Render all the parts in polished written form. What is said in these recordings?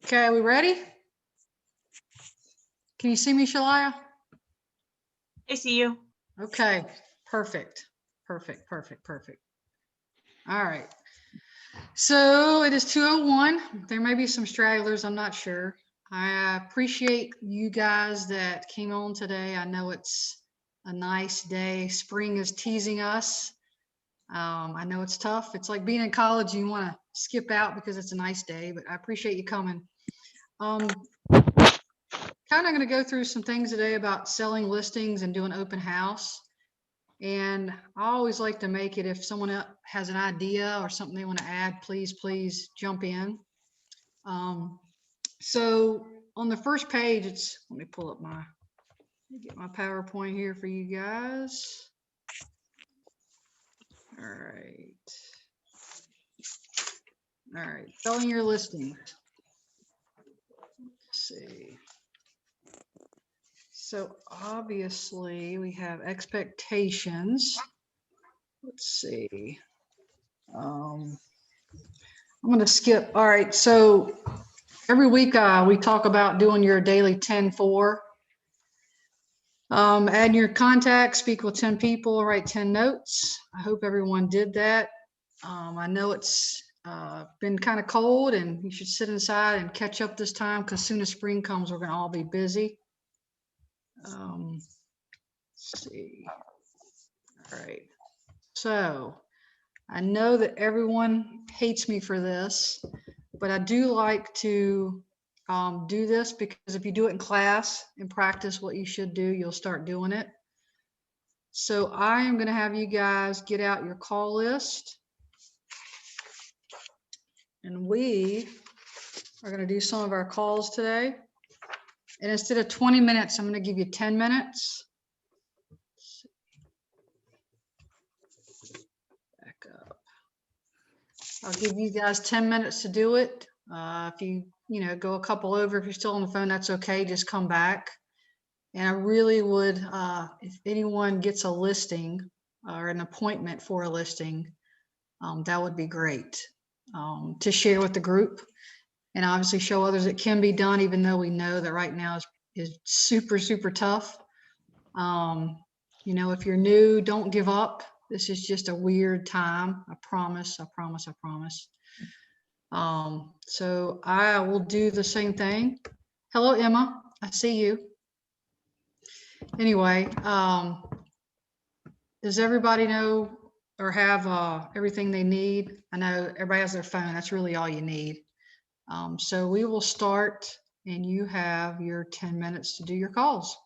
Okay, are we ready? Can you see me, Shalaya? I see you. Okay, perfect. Perfect. All right. So it is 2:01. There may be some stragglers, I'm not sure. I appreciate you guys that came on today. I know it's a nice day. Spring is teasing us. I know it's tough. It's like being in college, you want to skip out because it's a nice day, but I appreciate you coming. Kind of going to go through some things today about selling listings and doing open house. And I always like to make it, if someone has an idea or something they want to add, please jump in. So on the first page, let me pull up get my PowerPoint here for you guys. All right, selling your listing. Let's see. So obviously we have expectations. Let's see. I'm going to skip. All right. So every week we talk about doing your daily 10-4. Add your contacts, speak with 10 people, write 10 notes. I hope everyone did that. I know it's been kind of cold and you should sit inside and catch up this time because soon as spring comes, we're going to all be busy. Let's see. All right. So I know that everyone hates me for this, but I do like to do this because if you do it in class and practice what you should do, you'll start doing it. So I am going to have you guys get out your call list. And we are going to do some of our calls today. And instead of 20 minutes, I'm going to give you 10 minutes. Back up. I'll give you guys 10 minutes to do it. If you go a couple over, if you're still on the phone, that's okay. Just come back. And I really would, if anyone gets a listing or an appointment for a listing, that would be great to share with the group and obviously show others it can be done, even though we know that right now is super tough. If you're new, don't give up. This is just a weird time. I promise. So I will do the same thing. Hello, Emma. I see you. Anyway, does everybody know or have everything they need? I know everybody has their phone. That's really all you need. So we will start and you have your 10 minutes to do your calls.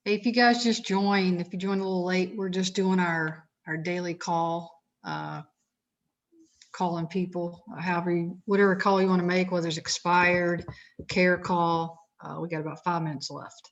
Hey, if you guys just joined, if you joined a little late, we're just doing our daily call, calling people, whatever call you want to make, whether it's expired, care call. We got about 5 minutes left.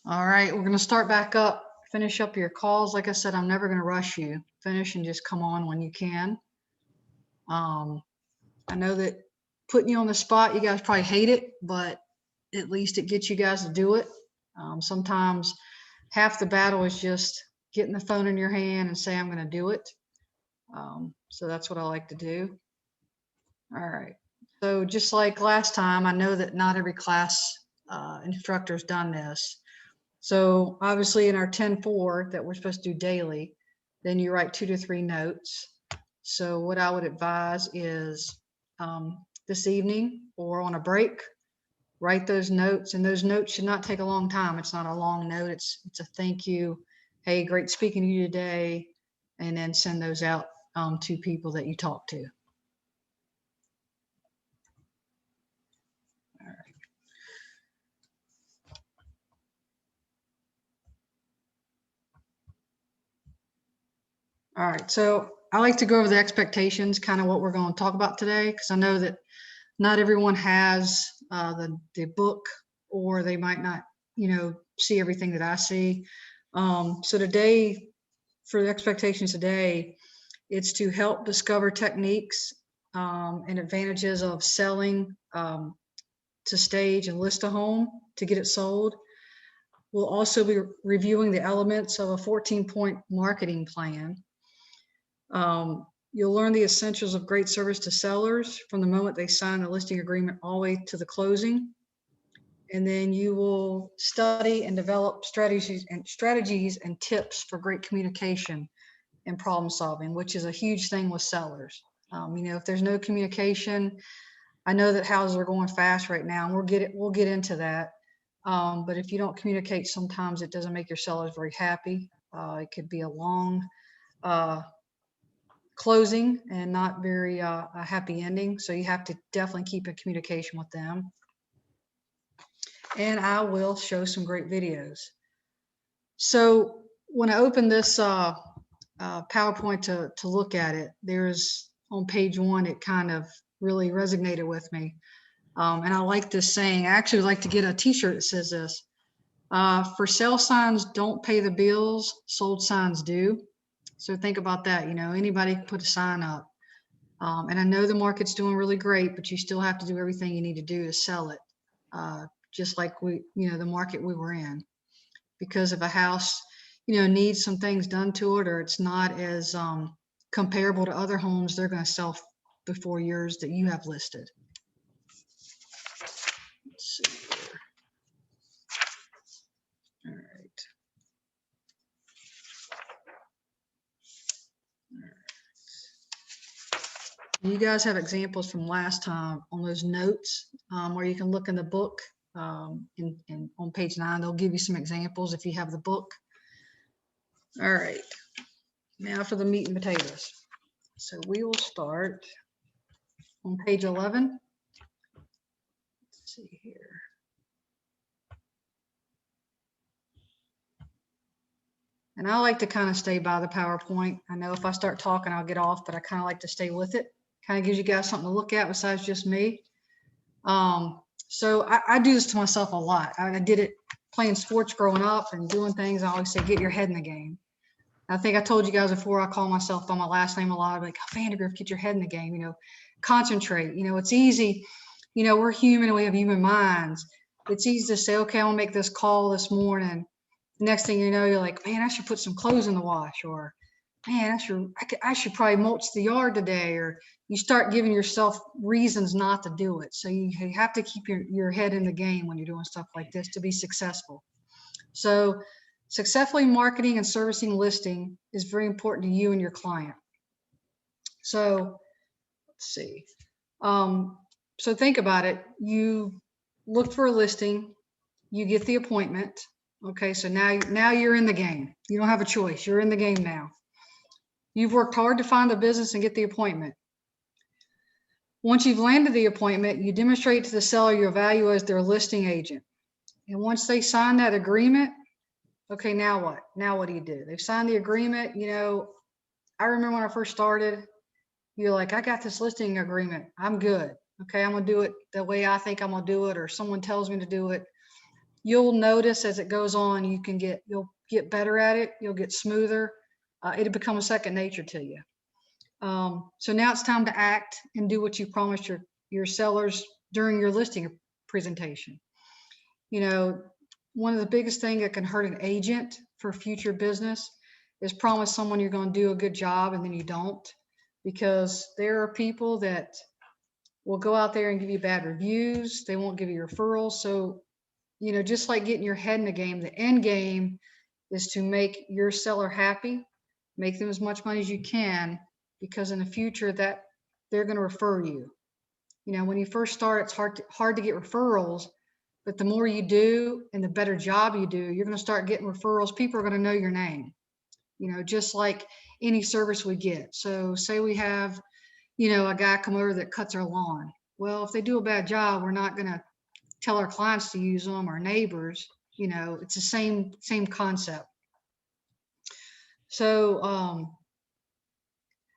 All right, we're going to start back up, finish up your calls. Like I said, I'm never going to rush you. Finish and just come on when you can. I know that putting you on the spot, you guys probably hate it, but at least it gets you guys to do it. Sometimes half the battle is just getting the phone in your hand and say, I'm going to do it. So that's what I like to do. All right. So just like last time, I know that not every class instructor's done this. So obviously in our 10-4 that we're supposed to do daily, then you write 2 to 3 notes. So what I would advise is this evening or on a break, write those notes, and those notes should not take a long time. It's not a long note. It's a thank you. Hey, great speaking to you today. And then send those out to people that you talk to. All right. All right, so I like to go over the expectations, kind of what we're going to talk about today, because I know that not everyone has the book, or they might not, see everything that I see. So today, for the expectations today, it's to help discover techniques and advantages of selling to stage and list a home to get it sold. We'll also be reviewing the elements of a 14-point marketing plan. You'll learn the essentials of great service to sellers from the moment they sign the listing agreement all the way to the closing. And then you will study and develop strategies and tips for great communication and problem solving, which is a huge thing with sellers. If there's no communication, I know that houses are going fast right now, and we'll get into that. But if you don't communicate, sometimes it doesn't make your sellers very happy. It could be a long closing and not very a happy ending. So you have to definitely keep in communication with them. And I will show some great videos. So when I opened this PowerPoint to look at it, there's on page 1, it kind of really resonated with me. And I like this saying. I actually would like to get a t-shirt that says this. For sale signs don't pay the bills, sold signs do. So think about that. You know, anybody can put a sign up. And I know the market's doing really great, but you still have to do everything you need to do to sell it. Just like the market we were in, because if a house, needs some things done to it, or it's not as comparable to other homes, they're going to sell before yours that you have listed. Let's see here. All right. You guys have examples from last time on those notes, where you can look in the book, and on page 9, they'll give you some examples if you have the book. All right, now for the meat and potatoes. So we will start on page 11. Let's see here. And I like to kind of stay by the PowerPoint. I know if I start talking, I'll get off, but I kind of like to stay with it. Kind of gives you guys something to look at besides just me. So I do this to myself a lot. I did it playing sports growing up and doing things. I always say, get your head in the game. I think I told you guys before, I call myself by my last name a lot. I'm like, oh, Vandergriff, get your head in the game, concentrate. It's easy. We're human and we have human minds. It's easy to say, okay, I'm gonna make this call this morning. Next thing you know, you're like, man, I should put some clothes in the wash, or man, I should probably mulch the yard today, or you start giving yourself reasons not to do it. So you have to keep your head in the game when you're doing stuff like this to be successful. So successfully marketing and servicing listing is very important to you and your client. So let's see. So think about it. You look for a listing, you get the appointment. Okay, so now you're in the game. You don't have a choice. You're in the game now. You've worked hard to find the business and get the appointment. Once you've landed the appointment, you demonstrate to the seller your value as their listing agent. And once they sign that agreement, okay, now what? Now what do you do? They've signed the agreement. I remember when I first started, you're like, I got this listing agreement. I'm good. Okay, I'm going to do it the way I think I'm going to do it, or someone tells me to do it. You'll notice as it goes on, you'll get better at it. You'll get smoother. It'll become a second nature to you. So now it's time to act and do what you promised your sellers during your listing presentation. One of the biggest things that can hurt an agent for future business is promise someone you're going to do a good job and then you don't, because there are people that will go out there and give you bad reviews. They won't give you referrals. So, just like getting your head in the game, the end game is to make your seller happy, make them as much money as you can, because in the future that they're going to refer you. When you first start, it's hard to get referrals, but the more you do and the better job you do, you're going to start getting referrals. People are going to know your name, just like any service we get. So say we have, a guy come over that cuts our lawn. Well, if they do a bad job, we're not going to tell our clients to use them, our neighbors. It's the same concept. So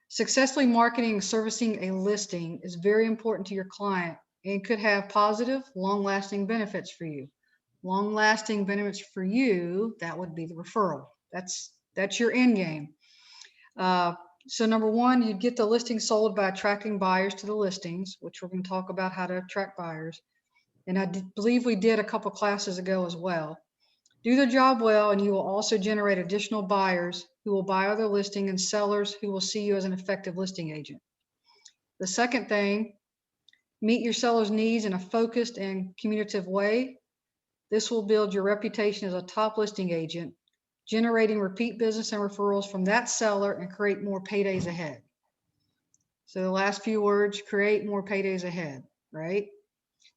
successfully marketing and servicing a listing is very important to your client and could have positive, long-lasting benefits for you. Long-lasting benefits for you, that would be the referral. That's your end game. So number one, you'd get the listing sold by attracting buyers to the listings, which we're going to talk about how to attract buyers. And I believe we did a couple classes ago as well. Do the job well, and you will also generate additional buyers who will buy other listing and sellers who will see you as an effective listing agent. The second thing, meet your seller's needs in a focused and communicative way. This will build your reputation as a top listing agent, generating repeat business and referrals from that seller and create more paydays ahead. So the last few words, create more paydays ahead, right?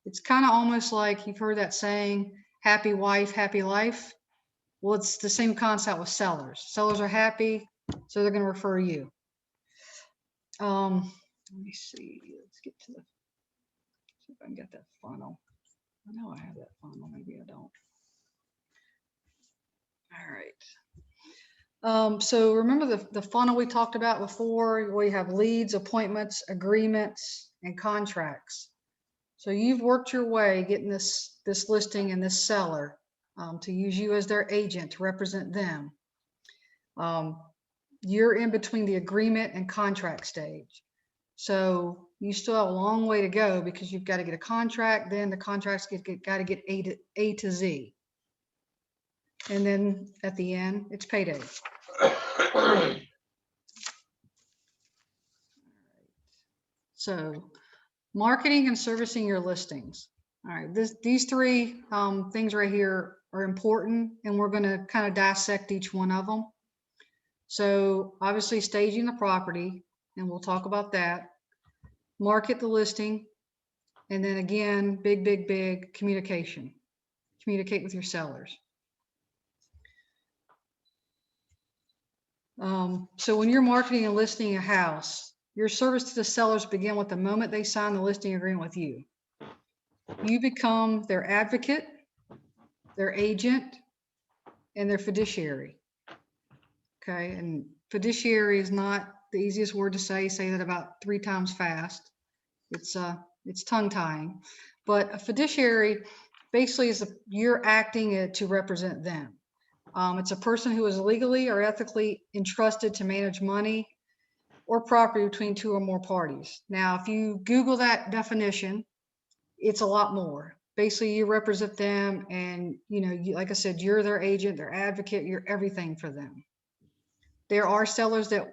It's kind of almost like you've heard that saying, happy wife, happy life. Well, it's the same concept with sellers. Sellers are happy, so they're going to refer you. Let me see. Let's get to see if I can get that funnel. I know I have that funnel. Maybe I don't. All right. So remember the funnel we talked about before, where you have leads, appointments, agreements, and contracts. So you've worked your way getting this listing and this seller to use you as their agent to represent them. you're in between the agreement and contract stage. So you still have a long way to go because you've got to get a contract, then the contracts got to get A to Z. And then at the end, it's payday. So marketing and servicing your listings. All right, these three things right here are important, and we're going to kind of dissect each one of them. So obviously staging the property, and we'll talk about that. Market the listing, and then again, big communication. Communicate with your sellers. So when you're marketing and listing a house, your service to the sellers begin with the moment they sign the listing agreement with you. You become their advocate, their agent, and their fiduciary. Okay, and fiduciary is not the easiest word to say. Say that about 3 times fast. It's tongue-tying. But a fiduciary basically is you're acting to represent them. It's a person who is legally or ethically entrusted to manage money or property between 2 or more parties. Now, if you Google that definition, it's a lot more. Basically, you represent them, and like I said, you're their agent, their advocate, you're everything for them. There are sellers that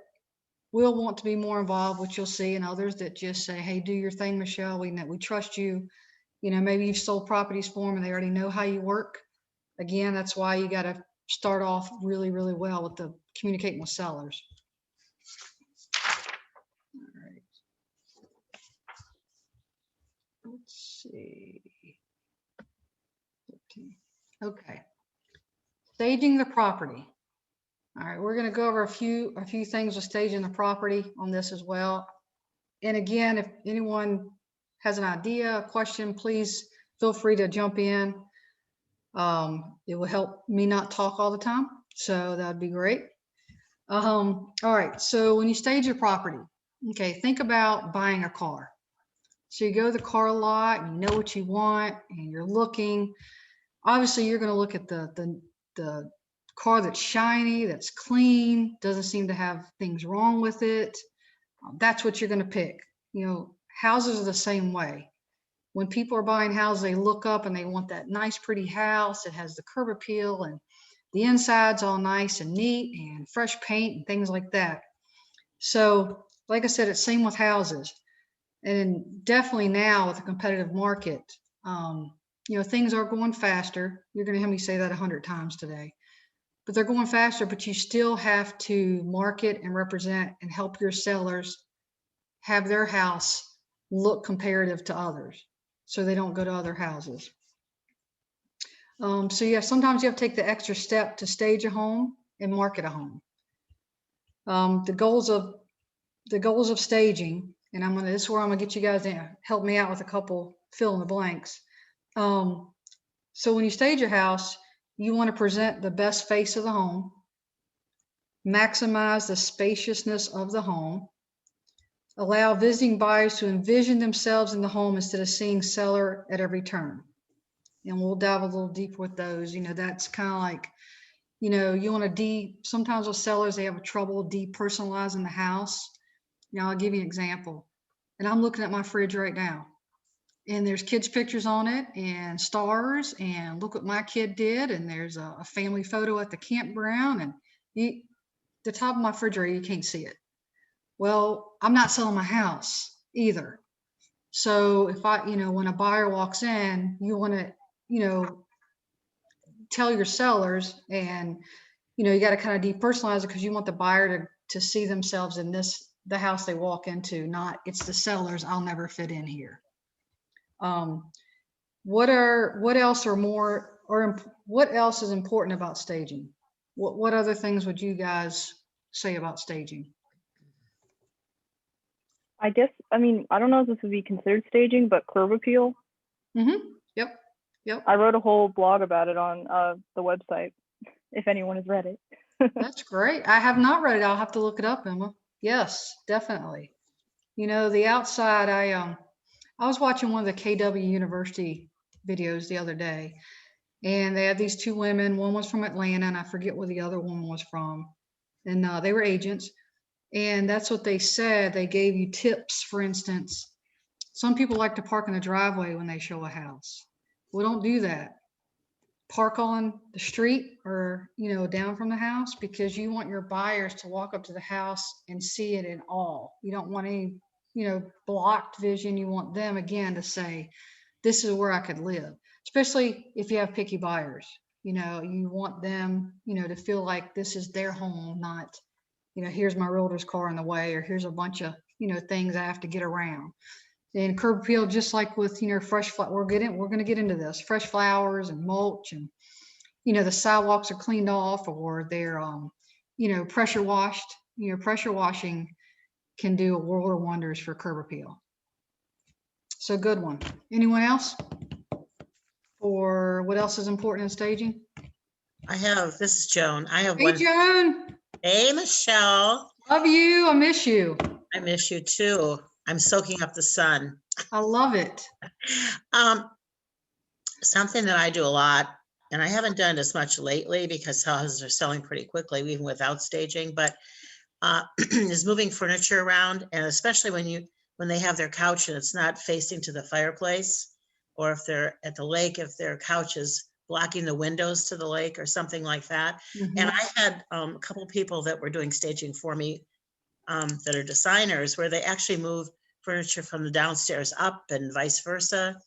will want to be more involved, which you'll see, and others that just say, hey, do your thing, Michelle. We trust you. Maybe you've sold properties for them and they already know how you work. Again, that's why you got to start off really well with the communicating with sellers. All right. Let's see. Okay. Staging the property. All right, we're going to go over a few things with staging the property on this as well. And again, if anyone has an idea, a question, please feel free to jump in. It will help me not talk all the time, so that'd be great. All right, so when you stage your property, okay, think about buying a car. So you go to the car lot and you know what you want and you're looking. Obviously, you're going to look at the car that's shiny, that's clean, doesn't seem to have things wrong with it. That's what you're going to pick. Houses are the same way. When people are buying houses, they look up and they want that nice, pretty house. It has the curb appeal and the inside's all nice and neat and fresh paint and things like that. So, like I said, it's same with houses. And definitely now with the competitive market, things are going faster. You're going to hear me say that 100 times today. But they're going faster, but you still have to market and represent and help your sellers have their house look comparative to others so they don't go to other houses. So yeah, sometimes you have to take the extra step to stage a home and market a home. The goals of staging, and this is where I'm gonna get you guys to help me out with a couple fill in the blanks. So when you stage a house, you want to present the best face of the home, maximize the spaciousness of the home, allow visiting buyers to envision themselves in the home instead of seeing seller at every turn. And we'll dive a little deeper with those. That's kind of like, you want to sometimes with sellers, they have trouble depersonalizing the house. I'll give you an example. And I'm looking at my fridge right now. And there's kids' pictures on it and stars and look what my kid did. And there's a family photo at the campground, and the top of my refrigerator, you can't see it. Well, I'm not selling my house either. So if when a buyer walks in, you want to, tell your sellers, and, you got to kind of depersonalize it because you want the buyer to see themselves in the house they walk into, not it's the sellers, I'll never fit in here. What else is important about staging? What other things would you guys say about staging? I don't know if this would be considered staging, but curb appeal. Mm-hmm. Yep. I wrote a whole blog about it on the website, if anyone has read it. That's great. I have not read it. I'll have to look it up, Emma. Yes, definitely. The outside, I was watching one of the KW University videos the other day, and they had these 2 women. One was from Atlanta, and I forget where the other woman was from. and they were agents. And that's what they said. They gave you tips. For instance, some people like to park in the driveway when they show a house. Well, don't do that. Park on the street or, down from the house, because you want your buyers to walk up to the house and see it in all. You don't want any, blocked vision. You want them again to say, this is where I could live, especially if you have picky buyers. You want them, to feel like this is their home, not, here's my realtor's car in the way, or here's a bunch of, things I have to get around. And curb appeal, just like with, fresh, we're going to get into this, fresh flowers and mulch, and, the sidewalks are cleaned off, or they're, pressure washed. Pressure washing can do a world of wonders for curb appeal. So good one. Anyone else? Or what else is important in staging? this is Joan. I have Hey, one. Joan. Hey, Michelle. Love you. I miss you. I miss you too. I'm soaking up the sun. I love it. Something that I do a lot, and I haven't done as much lately because houses are selling pretty quickly, even without staging, but is moving furniture around, and especially when they have their couch and it's not facing to the fireplace, or if they're at the lake, if their couch is blocking the windows to the lake or something like that. Mhm. And I had a couple people that were doing staging for me that are designers, where they actually move furniture from the downstairs up and vice versa,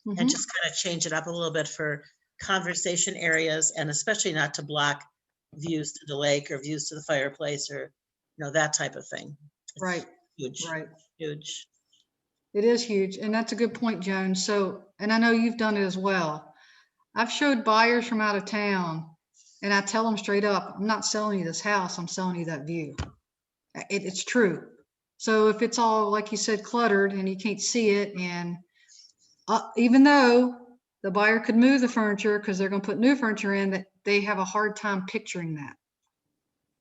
Mhm. and just kind of change it up a little bit for conversation areas, and especially not to block views to the lake or views to the fireplace, or that type of thing. It's Right. huge. Right. Huge. It is huge. And that's a good point, Joan. So, and I know you've done it as well. I've showed buyers from out of town, and I tell them straight up, I'm not selling you this house. I'm selling you that view. It's true. So if it's all, like you said, cluttered and you can't see it, and even though the buyer could move the furniture because they're going to put new furniture in, that they have a hard time picturing that.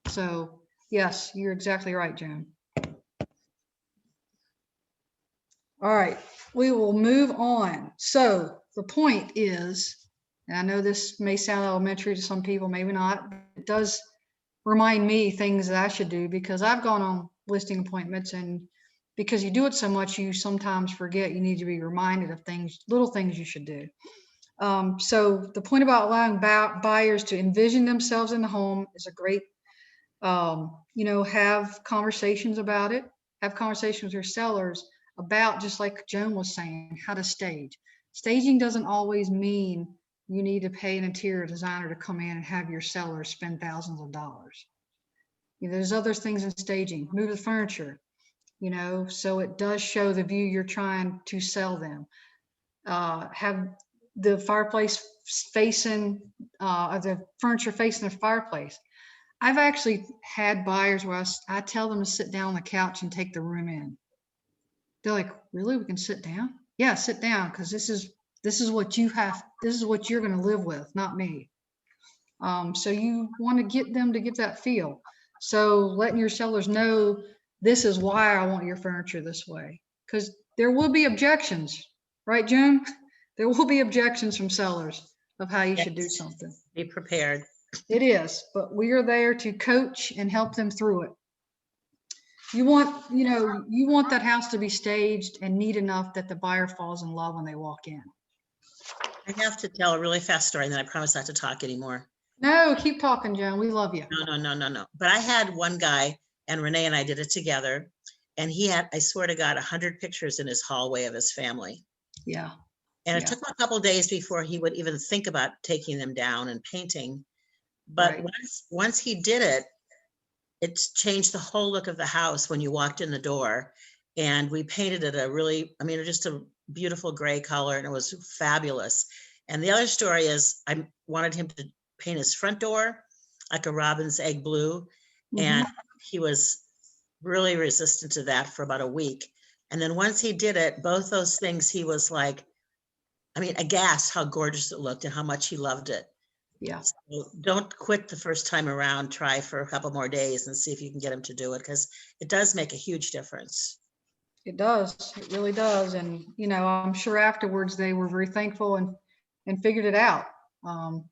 So yes, you're exactly right, Joan. All right, we will move on. So the point is, and I know this may sound elementary to some people, maybe not, but it does remind me things that I should do, because I've gone on listing appointments, and because you do it so much, you sometimes forget. You need to be reminded of things, little things you should do. So the point about allowing buyers to envision themselves in the home is a great, have conversations about it, have conversations with your sellers about, just like Joan was saying, how to stage. Staging doesn't always mean you need to pay an interior designer to come in and have your sellers spend thousands of dollars. There's other things in staging. Move the furniture, so it does show the view you're trying to sell them. Have the fireplace facing, the furniture facing the fireplace. I've actually had buyers where I tell them to sit down on the couch and take the room in. They're like, really? We can sit down? Yeah, sit down, because this is what you have. This is what you're going to live with, not me. So you want to get them to give that feel. So letting your sellers know, this is why I want your furniture this way, because there will be objections, right, June? There will be objections from sellers of how you should do Yes. something. Be prepared. It is, but we are there to coach and help them through it. You want that house to be staged and neat enough that the buyer falls in love when they walk in. I have to tell a really fast story, and then I promise not to talk anymore. No, keep talking, Joan. We love you. No. But I had one guy, and Renee and I did it together, and he had, I swear to God, 100 pictures in his hallway of his family. Yeah. And it Yeah. took him a couple of days before he would even think about taking them down and painting. But Right. once he did it, it's changed the whole look of the house when you walked in the door. And we painted it just a beautiful gray color, and it was fabulous. And the other story is, I wanted him to paint his front door like a robin's egg blue. And he was really resistant to that for about a week. And then once he did it, both those things, he was like, aghast how gorgeous it looked and how much he loved it. Yeah. So don't quit the first time around. Try for a couple more days and see if you can get him to do it, because it does make a huge difference. It does. It really does. And, I'm sure afterwards they were very thankful and figured it out. How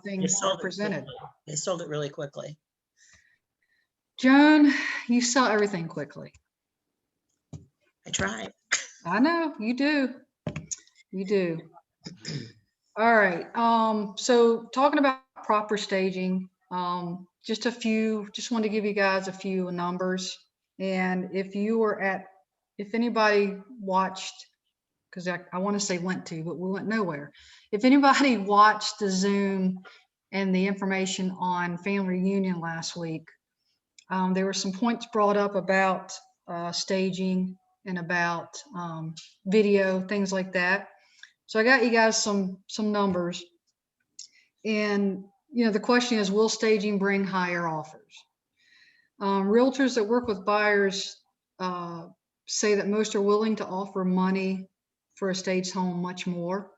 things are presented. They sold it really quickly. Joan, you sell everything quickly. I tried. I know you do. You do. All right. So talking about proper staging, just wanted to give you guys a few numbers. And if anybody watched, because I want to say went to, but we went nowhere. If anybody watched the Zoom and the information on family reunion last week, there were some points brought up about staging and about video, things like that. So I got you guys some numbers. And the question is, will staging bring higher offers? Realtors that work with buyers say that most are willing to offer money for a staged home much more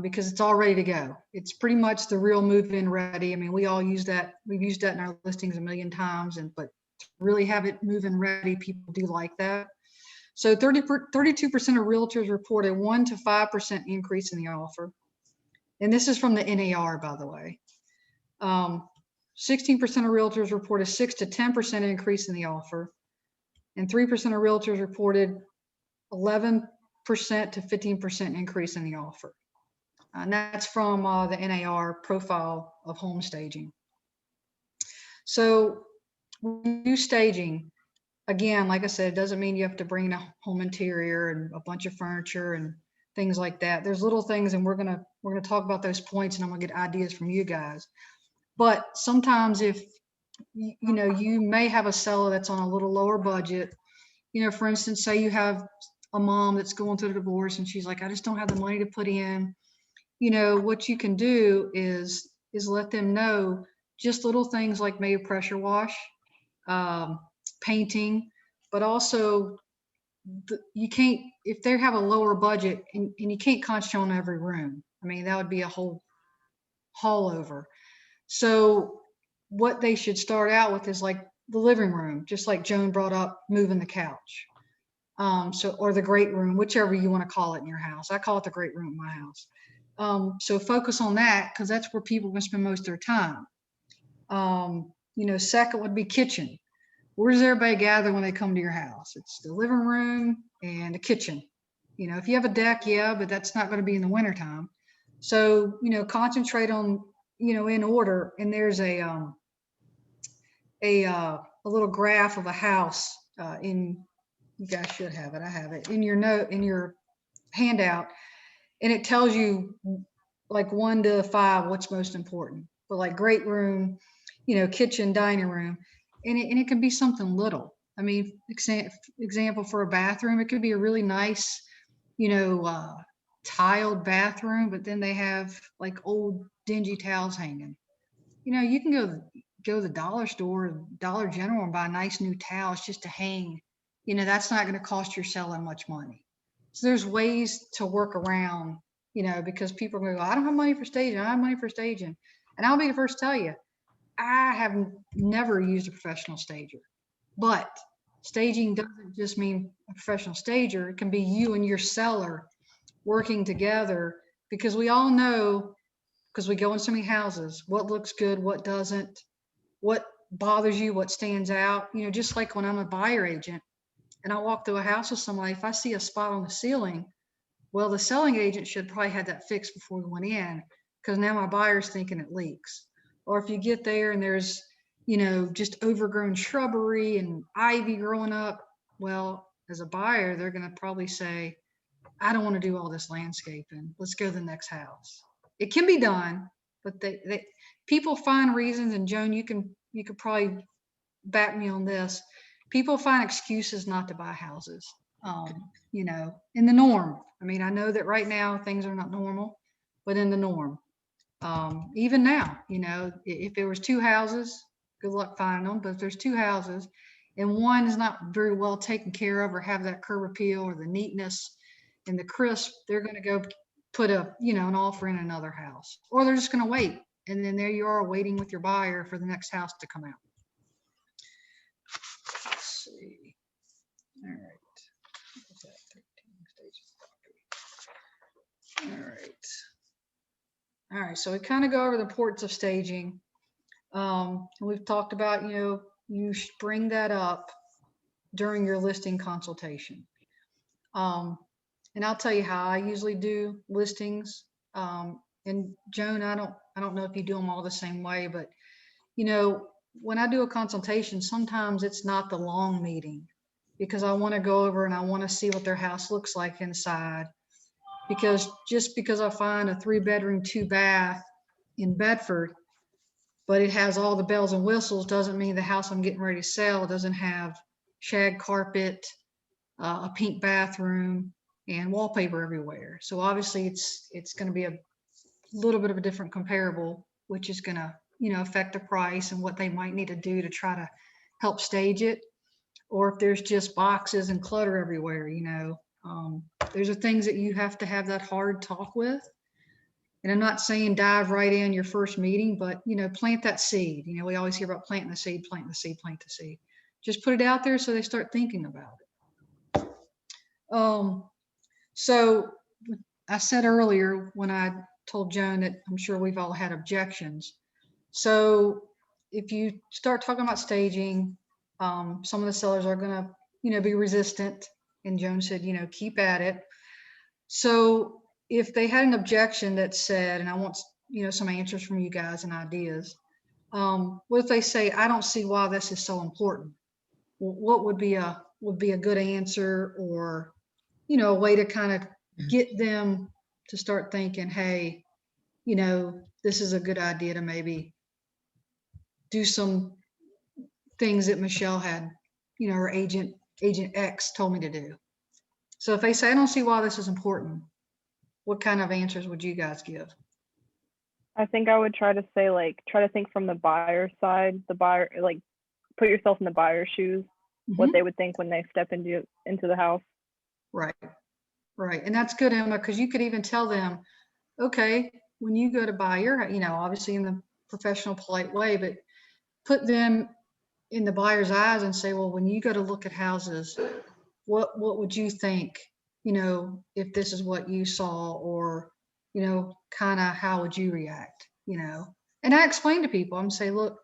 because it's all ready to go. It's pretty much the real move-in ready. I mean, we all use that. We've used that in our listings a million times, but to really have it move-in ready, people do like that. So 32% of realtors report a 1 to 5% increase in the offer. And this is from the NAR, by the way. 16% of realtors report a 6 to 10% increase in the offer. And 3% of realtors reported 11% to 15% increase in the offer. And that's from the NAR profile of home staging. So when you do staging, again, like I said, it doesn't mean you have to bring a home interior and a bunch of furniture and things like that. There's little things, and we're gonna talk about those points, and I'm gonna get ideas from you guys. But sometimes if you may have a seller that's on a little lower budget, for instance, say you have a mom that's going through a divorce and she's like, I just don't have the money to put in. What you can do is let them know just little things like maybe pressure wash, painting, but also you can't, if they have a lower budget and you can't concentrate on every room. I mean, that would be a whole haul over. So what they should start out with is like the living room, just like Joan brought up, moving the couch. Or the great room, whichever you want to call it in your house. I call it the great room in my house. So focus on that because that's where people can spend most of their time. Second would be kitchen. Where does everybody gather when they come to your house? It's the living room and the kitchen. If you have a deck, yeah, but that's not going to be in the wintertime. So, concentrate on, in order. And there's a little graph of a house you guys should have it. I have it in your handout. And it tells you like 1 to 5, what's most important. But like great room, kitchen, dining room. And it can be something little. I mean, example for a bathroom, it could be a really nice, tiled bathroom, but then they have like old dingy towels hanging. You can go to the dollar store, Dollar General, and buy nice new towels just to hang. That's not going to cost your seller much money. So there's ways to work around, because people are going to go, I don't have money for staging. I don't have money for staging. And I'll be the first to tell you, I have never used a professional stager. But staging doesn't just mean a professional stager. It can be you and your seller working together, because we all know, because we go in so many houses, what looks good, what doesn't, what bothers you, what stands out. Just like when I'm a buyer agent and I walk through a house with somebody, if I see a spot on the ceiling, well, the selling agent should probably have that fixed before we went in, because now my buyer's thinking it leaks. Or if you get there and there's, just overgrown shrubbery and ivy growing up, well, as a buyer, they're going to probably say, I don't want to do all this landscaping. Let's go to the next house. It can be done, but people find reasons, and Joan, you could probably back me on this. People find excuses not to buy houses, in the norm. I mean, I know that right now things are not normal, but in the norm. Even now, if there was 2 houses, good luck finding them. But if there's 2 houses and one is not very well taken care of or have that curb appeal or the neatness and the crisp, they're going to go put an offer in another house, or they're just going to wait. And then there you are waiting with your buyer for the next house to come out. Let's see. All right. What's that? 13 stages. All right. All right. So we kind of go over the importance of staging. We've talked about, you should bring that up during your listing consultation. And I'll tell you how I usually do listings. And Joan, I don't know if you do them all the same way, but you know, when I do a consultation, sometimes it's not the long meeting because I want to go over and I want to see what their house looks like inside. Because just because I find a 3-bedroom, 2-bath in Bedford, but it has all the bells and whistles, doesn't mean the house I'm getting ready to sell doesn't have shag carpet, a pink bathroom, and wallpaper everywhere. So obviously it's going to be a little bit of a different comparable, which is going to, you know, affect the price and what they might need to do to try to help stage it. Or if there's just boxes and clutter everywhere, you know, there's are things that you have to have that hard talk with. And I'm not saying dive right in your first meeting, but, you know, plant that seed. You know, we always hear about planting the seed, planting the seed, plant the seed. Just put it out there so they start thinking about it. So I said earlier when I told Joan that I'm sure we've all had objections. So if you start talking about staging, some of the sellers are going to, you know, be resistant. And Joan said, you know, keep at it. So if they had an objection that said, and I want, you know, some answers from you guys and ideas. What if they say, I don't see why this is so important? What would be a good answer, or, you know, a way to kind of get them to start thinking, hey, you know, this is a good idea to maybe do some things that Michelle had, you know, her agent X told me to do. So if they say, I don't see why this is important, what kind of answers would you guys give? I think I would try to say, like, try to think from the buyer side, the buyer, like, put yourself in the buyer's shoes, what Mhm. they would think when they step into the house. Right. Right. And that's good, Emma, because you could even tell them, okay, when you go to buy your, you know, obviously in the professional, polite way, but put them in the buyer's eyes and say, well, when you go to look at houses, what would you think, you know, if this is what you saw, or, you know, kind of how would you react, you know? And I explain to people, I'm saying, look,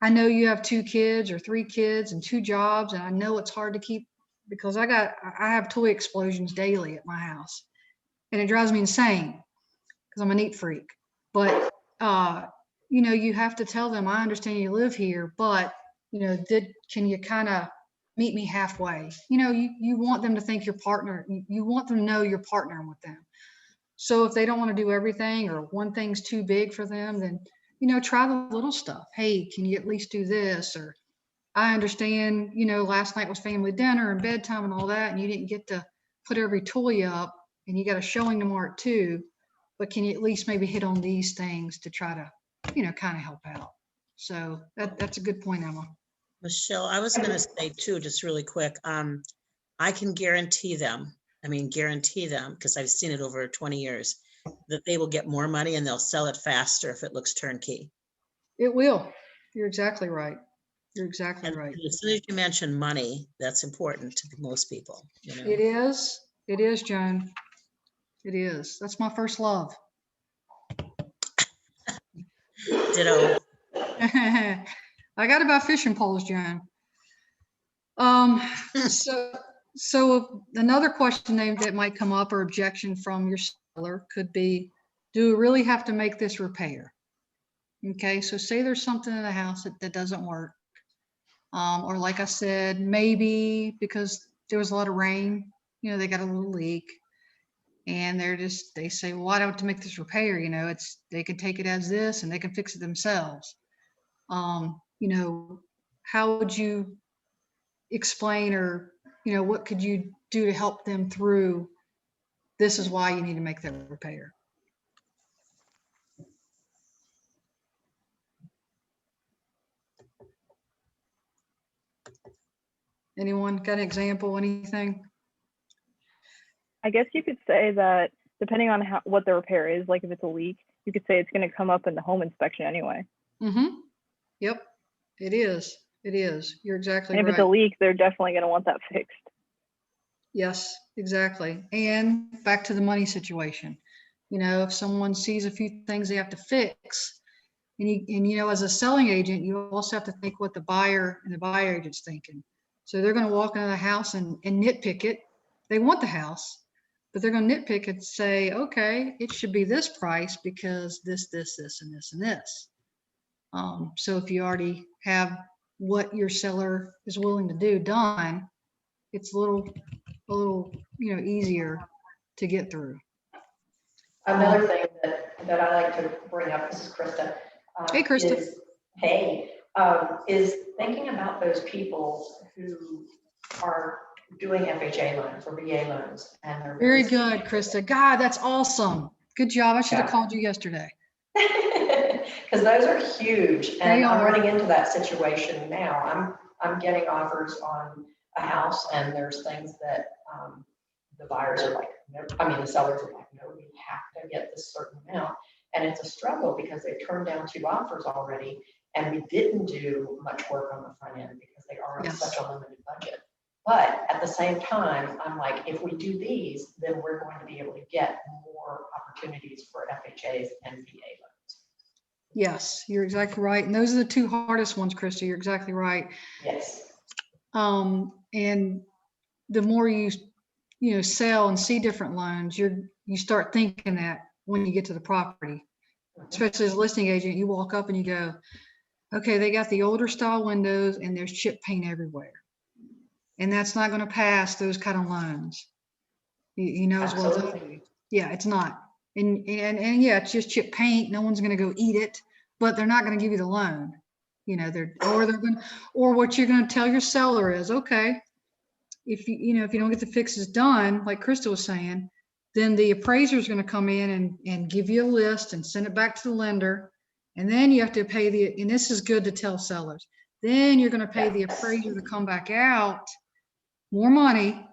I know you have 2 kids or 3 kids and 2 jobs, and I know it's hard to keep, because I have toy explosions daily at my house, and it drives me insane because I'm a neat freak. But you know, you have to tell them, I understand you live here, but you know, can you kind of meet me halfway? You know, you want them to think your partner, you want them to know you're partnering with them. So if they don't want to do everything, or one thing's too big for them, then, you know, try the little stuff. Hey, can you at least do this? Or I understand, you know, last night was family dinner and bedtime and all that, and you didn't get to put every toy up, and you got a showing tomorrow at 2, but can you at least maybe hit on these things to try to, you know, kind of help out? So that's a good point, Emma. Michelle, I was gonna say too, just really quick, I can guarantee them, because I've seen it over 20 years, that they will get more money and they'll sell it faster if it looks turnkey. It will. You're exactly right. You're exactly And right. as soon as you mention money, that's important to most people, you know? It is. It is, Joan. It is. That's my first love. Ditto. I got about fishing poles, Joan. So another question that might come up, or objection from your seller, could be, do we really have to make this repair? Okay, so say there's something in the house that doesn't work. Or like I said, maybe because there was a lot of rain, you know, they got a little leak, and they say, well, why do I have to make this repair? You know, they can take it as this and they can fix it themselves. You know, how would you explain, or, you know, what could you do to help them through, this is why you need to make that repair? Anyone got an example, anything? I guess you could say that depending on what the repair is, like if it's a leak, you could say it's going to come up in the home inspection anyway. Mm-hmm. Yep, it is. It is. You're exactly And if right. it's a leak, they're definitely going to want that fixed. Yes, exactly. And back to the money situation. You know, if someone sees a few things they have to fix, And you know, as a selling agent, you also have to think what the buyer and the buyer agent's thinking. So they're going to walk into the house and nitpick it. They want the house, but they're going to nitpick it and say, okay, it should be this price because this, and this, and this. So if you already have what your seller is willing to do done, it's a little, you know, easier to get through. Another thing that I like to bring up, this is Krista. Hey, Krista. Is thinking about those people who are doing FHA loans or VA loans. And they're Very good, Krista. God, that's awesome. Good job. I should have Yeah. called you yesterday. Because those are huge, They and I'm are. running into that situation now. I'm getting offers on a house, and there's things that the buyers are like, no, I mean, the sellers are like, no, you have to get this certain amount. And it's a struggle because they've turned down 2 offers already, and we didn't do much work on the front end because they are on Yes. such a limited budget. But at the same time, I'm like, if we do these, then we're going to be able to get more opportunities for FHAs and VA loans. Yes, you're exactly right. And those are the 2 hardest ones, Krista. You're exactly right. Yes. And the more you know, sell and see different loans, you start thinking that when you get to the property, especially as a listing agent, you walk up and you go, okay, they got the older style windows and there's chip paint everywhere. And that's not going to pass those kind of loans. You know, as well as I Absolutely. do. Yeah, it's not. And yeah, it's just chip paint. No one's going to go eat it, but they're not going to give you the loan. You know, or what you're going to tell your seller is, okay, if you know, if you don't get the fixes done, like Krista was saying, then the appraiser is going to come in and give you a list and send it back to the lender. And then you have to pay and this is good to tell sellers, then you're going to pay the appraiser to come back out more money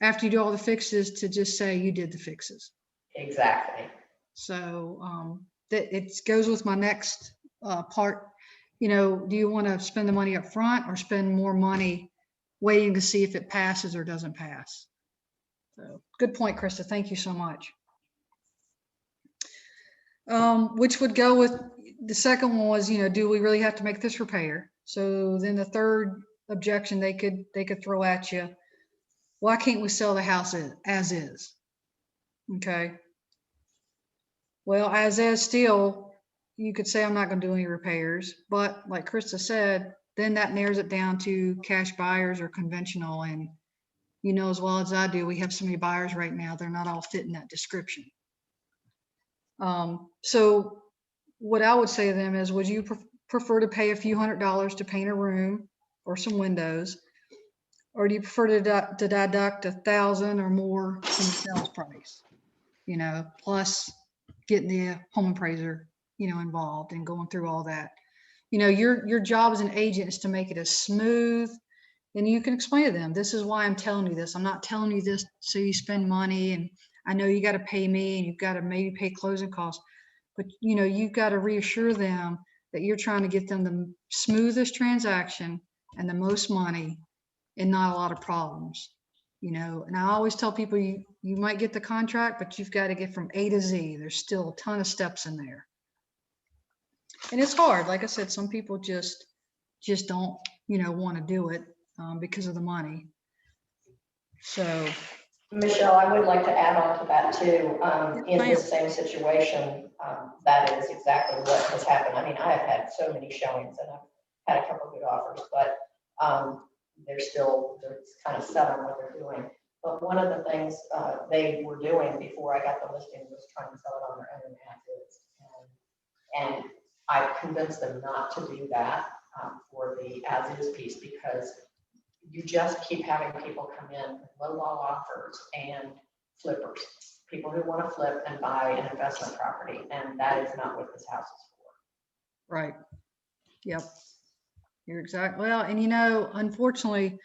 after you do all the fixes to just say you did the fixes. Exactly. So that it goes with my next part. You know, do you want to spend the money up front or spend more money waiting to see if it passes or doesn't pass? So good point, Krista. Thank you so much. Which would go with the second one was, you know, do we really have to make this repair? So then the third objection they could throw at you, why can't we sell the house as is? Okay. Well, as is still, you could say I'm not going to do any repairs, but like Krista said, then that narrows it down to cash buyers or conventional. And you know, as well as I do, we have so many buyers right now, they're not all fitting that description. So what I would say to them is, would you prefer to pay a few $100s to paint a room or some windows? Or do you prefer to deduct $1,000 or more from the sales price, you know, plus getting the home appraiser, you know, involved and going through all that? You know, your job as an agent is to make it as smooth, and you can explain to them, this is why I'm telling you this. I'm not telling you this so you spend money, and I know you got to pay me and you've got to maybe pay closing costs, but you know, you've got to reassure them that you're trying to get them the smoothest transaction and the most money and not a lot of problems, you know. And I always tell people, you might get the contract, but you've got to get from A to Z. There's still a ton of steps in there. And it's hard. Like I said, some people just don't, you know, want to do it because of the money. So, Michelle, I would like to add on to that too. In ma'am. this same situation, that is exactly what has happened. I mean, I have had so many showings and I've had a couple of good offers, but they're kind of set on what they're doing. But one of the things they were doing before I got the listing was trying to sell it on their own as is. And I convinced them not to do that for the as-is piece, because you just keep having people come in with low-ball offers and flippers, people who want to flip and buy an investment property, and that is not what this house is for. right. Yep. You're exactly, well, and you know, unfortunately,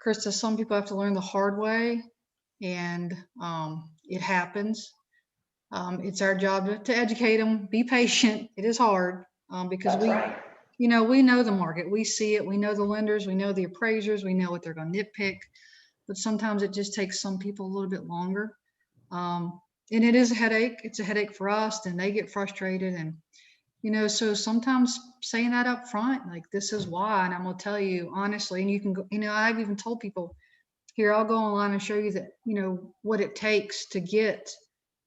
Krista, some people have to learn the hard way, and it happens. It's our job to educate them, be patient. It is hard because That's right. you know, we know the market, we see it, we know the lenders, we know the appraisers, we know what they're going to nitpick, but sometimes it just takes some people a little bit longer. And it is a headache. It's a headache for us, and they get frustrated. And You know, so sometimes saying that up front, like, this is why, and I'm gonna tell you honestly, and you can go, you know, I've even told people, here, I'll go online and show you that, you know, what it takes to get,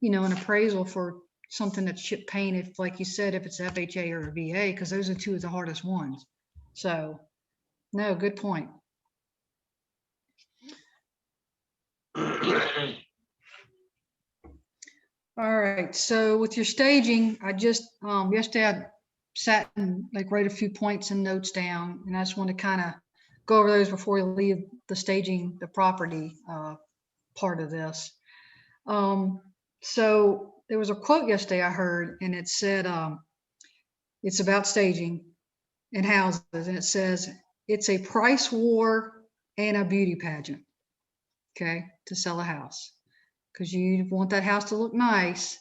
you know, an appraisal for something that's chip paint, if, like you said, if it's FHA or a VA, because those are two of the hardest ones. So, no, good point. All right, so with your staging, I just, yesterday I sat and like write a few points and notes down, and I just want to kind of go over those before we leave the staging, the property part of this. So there was a quote yesterday I heard, and it said, it's about staging in houses, and it says, it's a price war and a beauty pageant, okay, to sell a house. Because you want that house to look nice,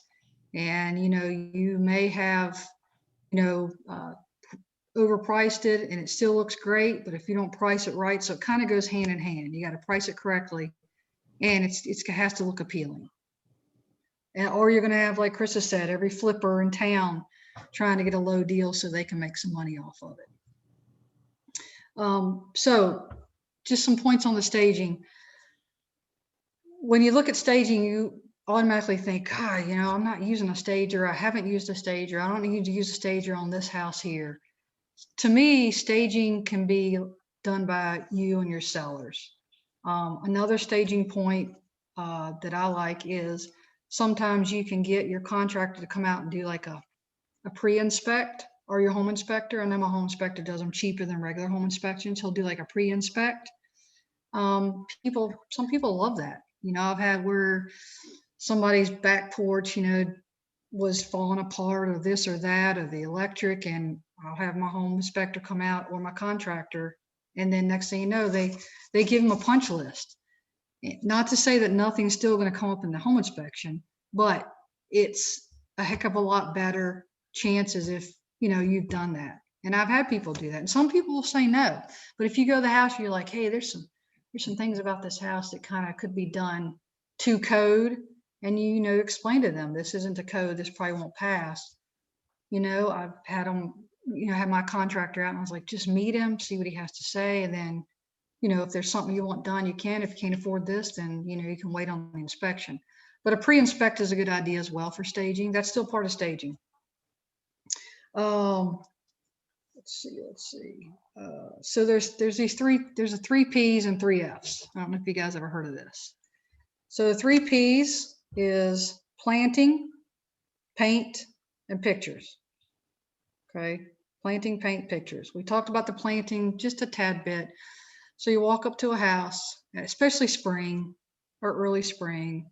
and you know, you may have, you know, overpriced it and it still looks great, but if you don't price it right, so it kind of goes hand in hand. You got to price it correctly, and it has to look appealing. And, or you're going to have, like Krista said, every flipper in town trying to get a low deal so they can make some money off of it. So just some points on the staging. When you look at staging, you automatically think, God, you know, I'm not using a stager. I haven't used a stager. I don't need to use a stager on this house here. To me, staging can be done by you and your sellers. Another staging point that I like is sometimes you can get your contractor to come out and do like a pre-inspect, or your home inspector. I know my home inspector does them cheaper than regular home inspections. He'll do like a pre-inspect. Some people love that. You know, I've had where somebody's back porch, you know, was falling apart, or this or that, or the electric, and I'll have my home inspector come out, or my contractor, and then next thing you know, they give them a punch list. Not to say that nothing's still going to come up in the home inspection, but it's a heck of a lot better chances if, you know, you've done that. And I've had people do that, and some people will say no, but if you go to the house, you're like, hey, there's some things about this house that kind of could be done to code, and you know, explain to them, this isn't a code, this probably won't pass. You know, I've had them, you know, have my contractor out, and I was like, just meet him, see what he has to say, and then, you know, if there's something you want done, you can. If you can't afford this, then, you know, you can wait on the inspection. But a pre-inspect is a good idea as well for staging. That's still part of staging. Let's see. So there's a 3 P's and 3 F's. I don't know if you guys ever heard of this. So the 3 P's is planting, paint, and pictures. Okay, planting, paint, pictures. We talked about the planting just a tad bit. So you walk up to a house, especially spring or early spring,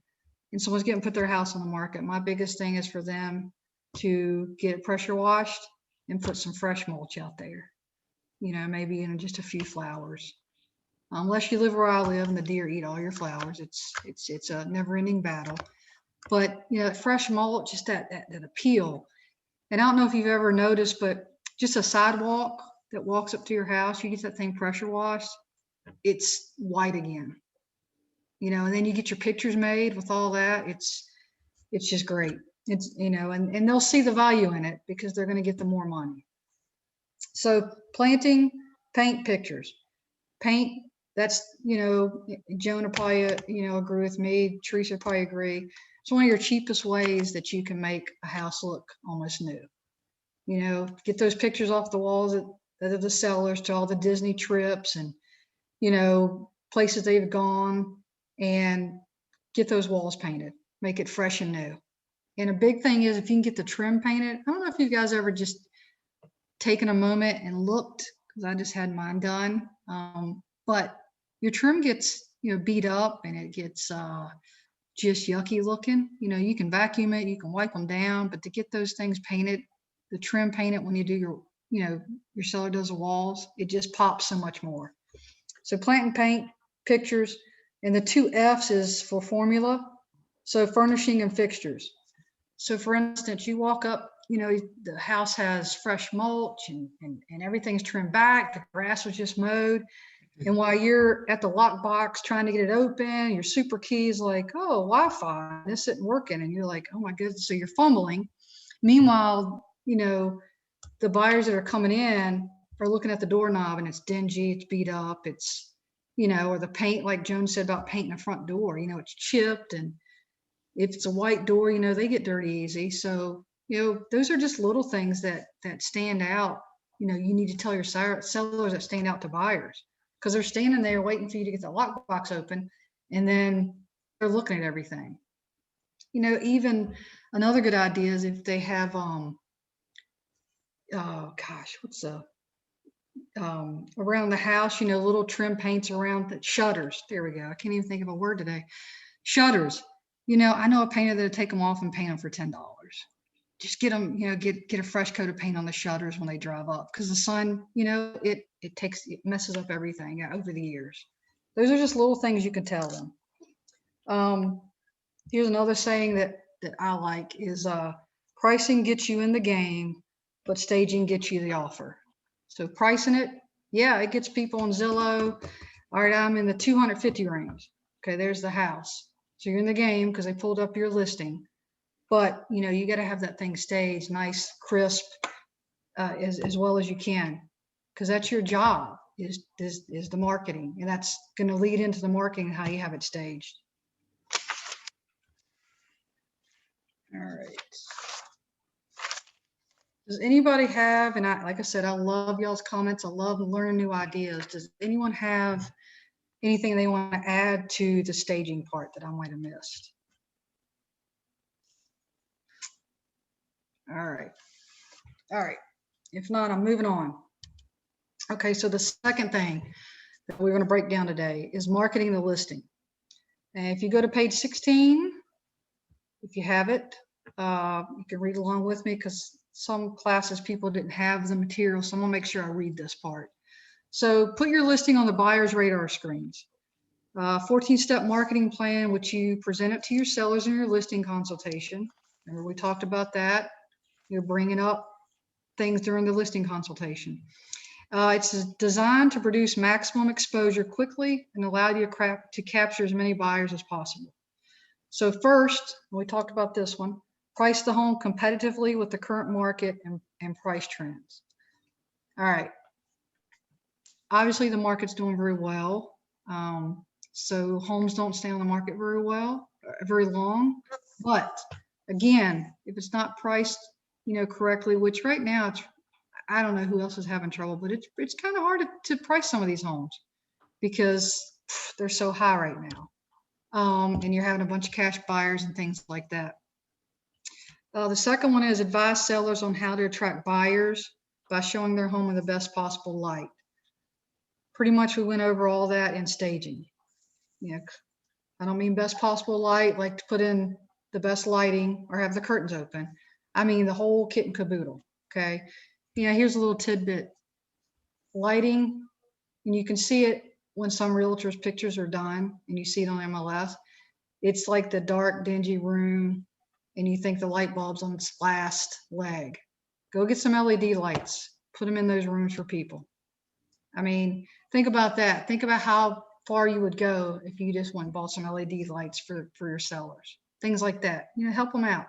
and someone's getting put their house on the market. My biggest thing is for them to get it pressure washed and put some fresh mulch out there. You know, maybe in just a few flowers. Unless you live where I live and the deer eat all your flowers, it's a never-ending battle. But you know, fresh mulch, just that appeal. And I don't know if you've ever noticed, but just a sidewalk that walks up to your house, you get that thing pressure washed, it's white again. You know, and then you get your pictures made with all that. It's just great. It's, you know, and they'll see the value in it because they're going to get the more money. So planting, paint, pictures. Paint, that's, you know, Jonah probably, you know, agree with me. Teresa probably agree. It's one of your cheapest ways that you can make a house look almost new. You know, get those pictures off the walls that are the sellers to all the Disney trips and, you know, places they've gone, and get those walls painted, make it fresh and new. And a big thing is if you can get the trim painted. I don't know if you guys ever just taken a moment and looked, because I just had mine done. But your trim gets, you know, beat up, and it gets just yucky looking. You know, you can vacuum it, you can wipe them down, but to get those things painted, the trim painted when you do your, you know, your seller does the walls, it just pops so much more. So plant and paint, pictures, and the 2 F's is for formula. So furnishing and fixtures. So for instance, you walk up, you know, the house has fresh mulch and everything's trimmed back. The grass was just mowed. And while you're at the lockbox trying to get it open, your super key is like, oh, Wi-Fi, this isn't working. And you're like, oh my goodness. So you're fumbling. Meanwhile, you know, the buyers that are coming in are looking at the doorknob and it's dingy, it's beat up, it's, or the paint, like Joan said about painting the front door, it's chipped, and if it's a white door, they get dirty easy. So, those are just little things that stand out. You need to tell your sellers that stand out to buyers, because they're standing there waiting for you to get the lockbox open, and then they're looking at everything. Even another good idea is if they have, around the house, little trim paints around the shutters. There we go. I can't even think of a word today. Shutters. I know a painter that'll take them off and paint them for $10. Just get them, get a fresh coat of paint on the shutters when they drive up, because the sun, it messes up everything over the years. Those are just little things you can tell them. Here's another saying that I like is, pricing gets you in the game, but staging gets you the offer. So pricing it, yeah, it gets people on Zillow. All right, I'm in the 250 range. Okay, there's the house. So you're in the game because they pulled up your listing. But, you got to have that thing staged nice, crisp, as well as you can, because that's your job is the marketing. And that's going to lead into the marketing, how you have it staged. All right. Does anybody have, and like I said, I love y'all's comments. I love learning new ideas. Does anyone have anything they want to add to the staging part that I might have missed? All right. All right. If not, I'm moving on. Okay, so the second thing that we're going to break down today is marketing the listing. And if you go to page 16, if you have it, you can read along with me, because some classes people didn't have the material, so I'm gonna make sure I read this part. So put your listing on the buyer's radar screens. 14-step marketing plan, which you present it to your sellers in your listing consultation. Remember, we talked about that. You're bringing up things during the listing consultation. It's designed to produce maximum exposure quickly and allow you to capture as many buyers as possible. So first, we talked about this one, price the home competitively with the current market and price trends. All right. Obviously, the market's doing very well. So homes don't stay on the market very long. But again, if it's not priced, correctly, which right now I don't know who else is having trouble, but it's kind of hard to price some of these homes because they're so high right now. And you're having a bunch of cash buyers and things like that. The second one is advise sellers on how to attract buyers by showing their home in the best possible light. Pretty much we went over all that in staging. I don't mean best possible light, like to put in the best lighting or have the curtains open. I mean the whole kit and caboodle, okay? Here's a little tidbit. Lighting, and you can see it when some realtors' pictures are done and you see it on MLS. It's like the dark, dingy room, and you think the light bulb's on its last leg. Go get some LED lights, put them in those rooms for people. I mean, think about that. Think about how far you would go if you just went and bought some LED lights for your sellers. Things like that, help them out.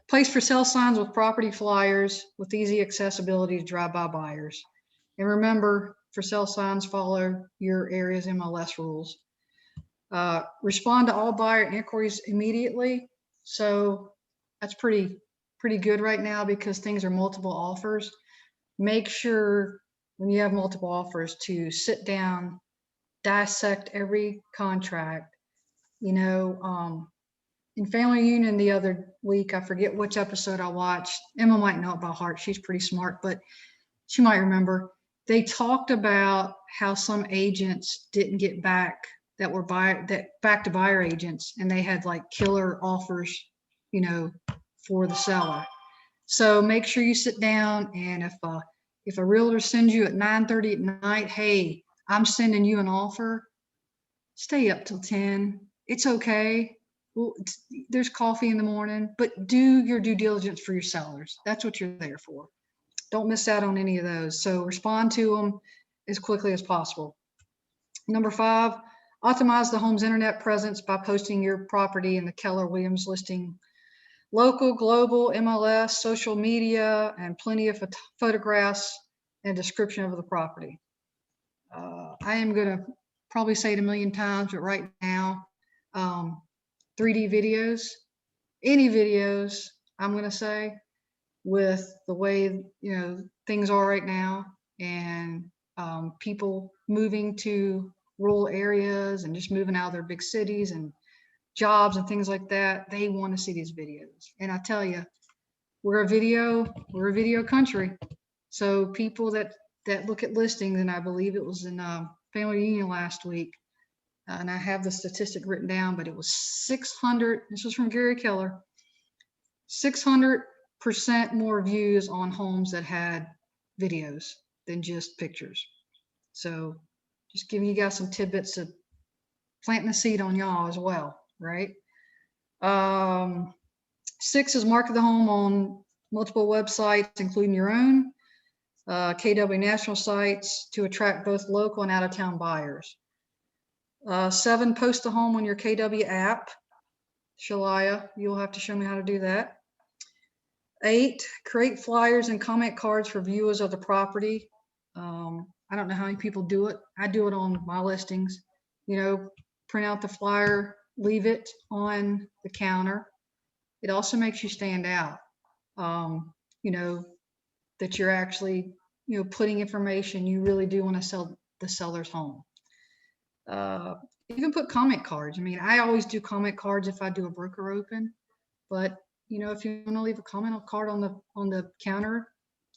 Place for sale signs with property flyers with easy accessibility to drive-by buyers. And remember, for sale signs, follow your area's MLS rules. Respond to all buyer inquiries immediately. So that's pretty good right now because things are multiple offers. Make sure when you have multiple offers to sit down, dissect every contract. In Family Union the other week, I forget which episode I watched. Emma might know it by heart. She's pretty smart, but she might remember. They talked about how some agents didn't get back that were back to buyer agents, and they had like killer offers, for the seller. So make sure you sit down, and if a realtor sends you at 9:30 at night, hey, I'm sending you an offer, stay up till 10. It's okay. Well, there's coffee in the morning, but do your due diligence for your sellers. That's what you're there for. Don't miss out on any of those. So respond to them as quickly as possible. Number 5, optimize the home's internet presence by posting your property in the Keller Williams listing local, global, MLS, social media, and plenty of photographs and description of the property. I am gonna probably say it a million times, but right now, 3D videos, any videos, I'm gonna say, with the way, things are right now, and people moving to rural areas and just moving out of their big cities and jobs and things like that, they want to see these videos. And I tell you, we're a video country. So people that look at listings, and I believe it was in Family Union last week, and I have the statistic written down, but it was 600, this was from Gary Keller, 600% more views on homes that had videos than just pictures. So just giving you guys some tidbits of planting a seed on y'all as well, right? 6 is market the home on multiple websites, including your own, KW national sites, to attract both local and out-of-town buyers. 7, post the home on your KW app. Shalaya, you'll have to show me how to do that. 8, create flyers and comment cards for viewers of the property. I don't know how many people do it. I do it on my listings. Print out the flyer, leave it on the counter. It also makes you stand out. That you're actually, putting information you really do want to sell the seller's home. You can put comment cards. I mean, I always do comment cards if I do a broker open, but if you want to leave a comment card on the counter,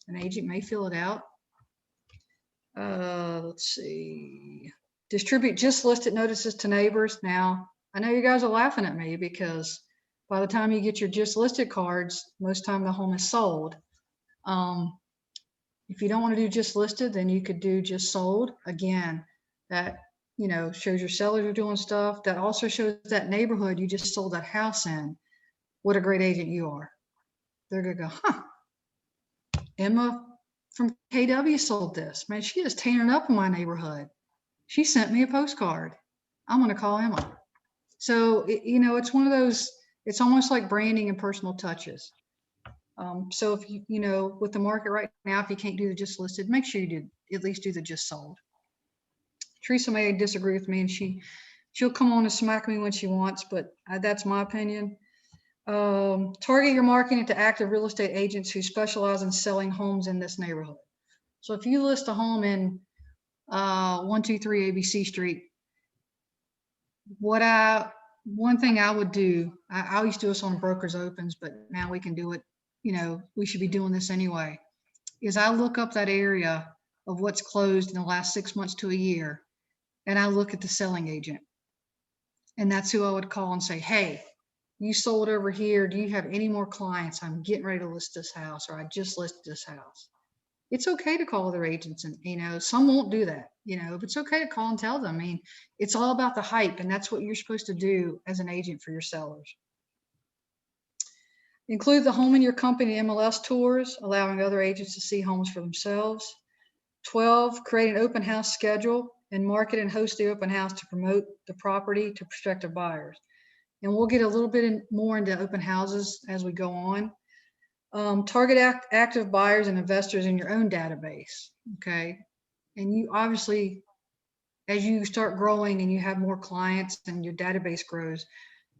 an agent may fill it out. Let's see. Distribute just listed notices to neighbors. Now, I know you guys are laughing at me because by the time you get your just listed cards, most time the home is sold. If you don't want to do just listed, then you could do just sold. Again, that shows your sellers are doing stuff. That also shows that neighborhood you just sold that house in, what a great agent you are. They're gonna go, huh, Emma from KW sold this. Man, she is tearing up in my neighborhood. She sent me a postcard. I'm gonna call Emma. So it's one of those, it's almost like branding and personal touches. So if you, with the market right now, if you can't do the just listed, make sure you do at least do the just sold. Teresa may disagree with me, and she'll come on and smack me when she wants, but that's my opinion. Target your marketing to active real estate agents who specialize in selling homes in this neighborhood. So if you list a home in 123 ABC Street, one thing I would do, I used to do this on brokers opens, but now we can do it. We should be doing this anyway, is I look up that area of what's closed in the last 6 months to a year, and I look at the selling agent. And that's who I would call and say, hey, you sold over here. Do you have any more clients? I'm getting ready to list this house, or I just listed this house. It's okay to call other agents, and some won't do that, but it's okay to call and tell them. I mean, it's all about the hype, and that's what you're supposed to do as an agent for your sellers. Include the home in your company MLS tours, allowing other agents to see homes for themselves. 12, create an open house schedule and market and host the open house to promote the property to prospective buyers. And we'll get a little bit more into open houses as we go on. Target active buyers and investors in your own database, okay? And you obviously, as you start growing and you have more clients and your database grows,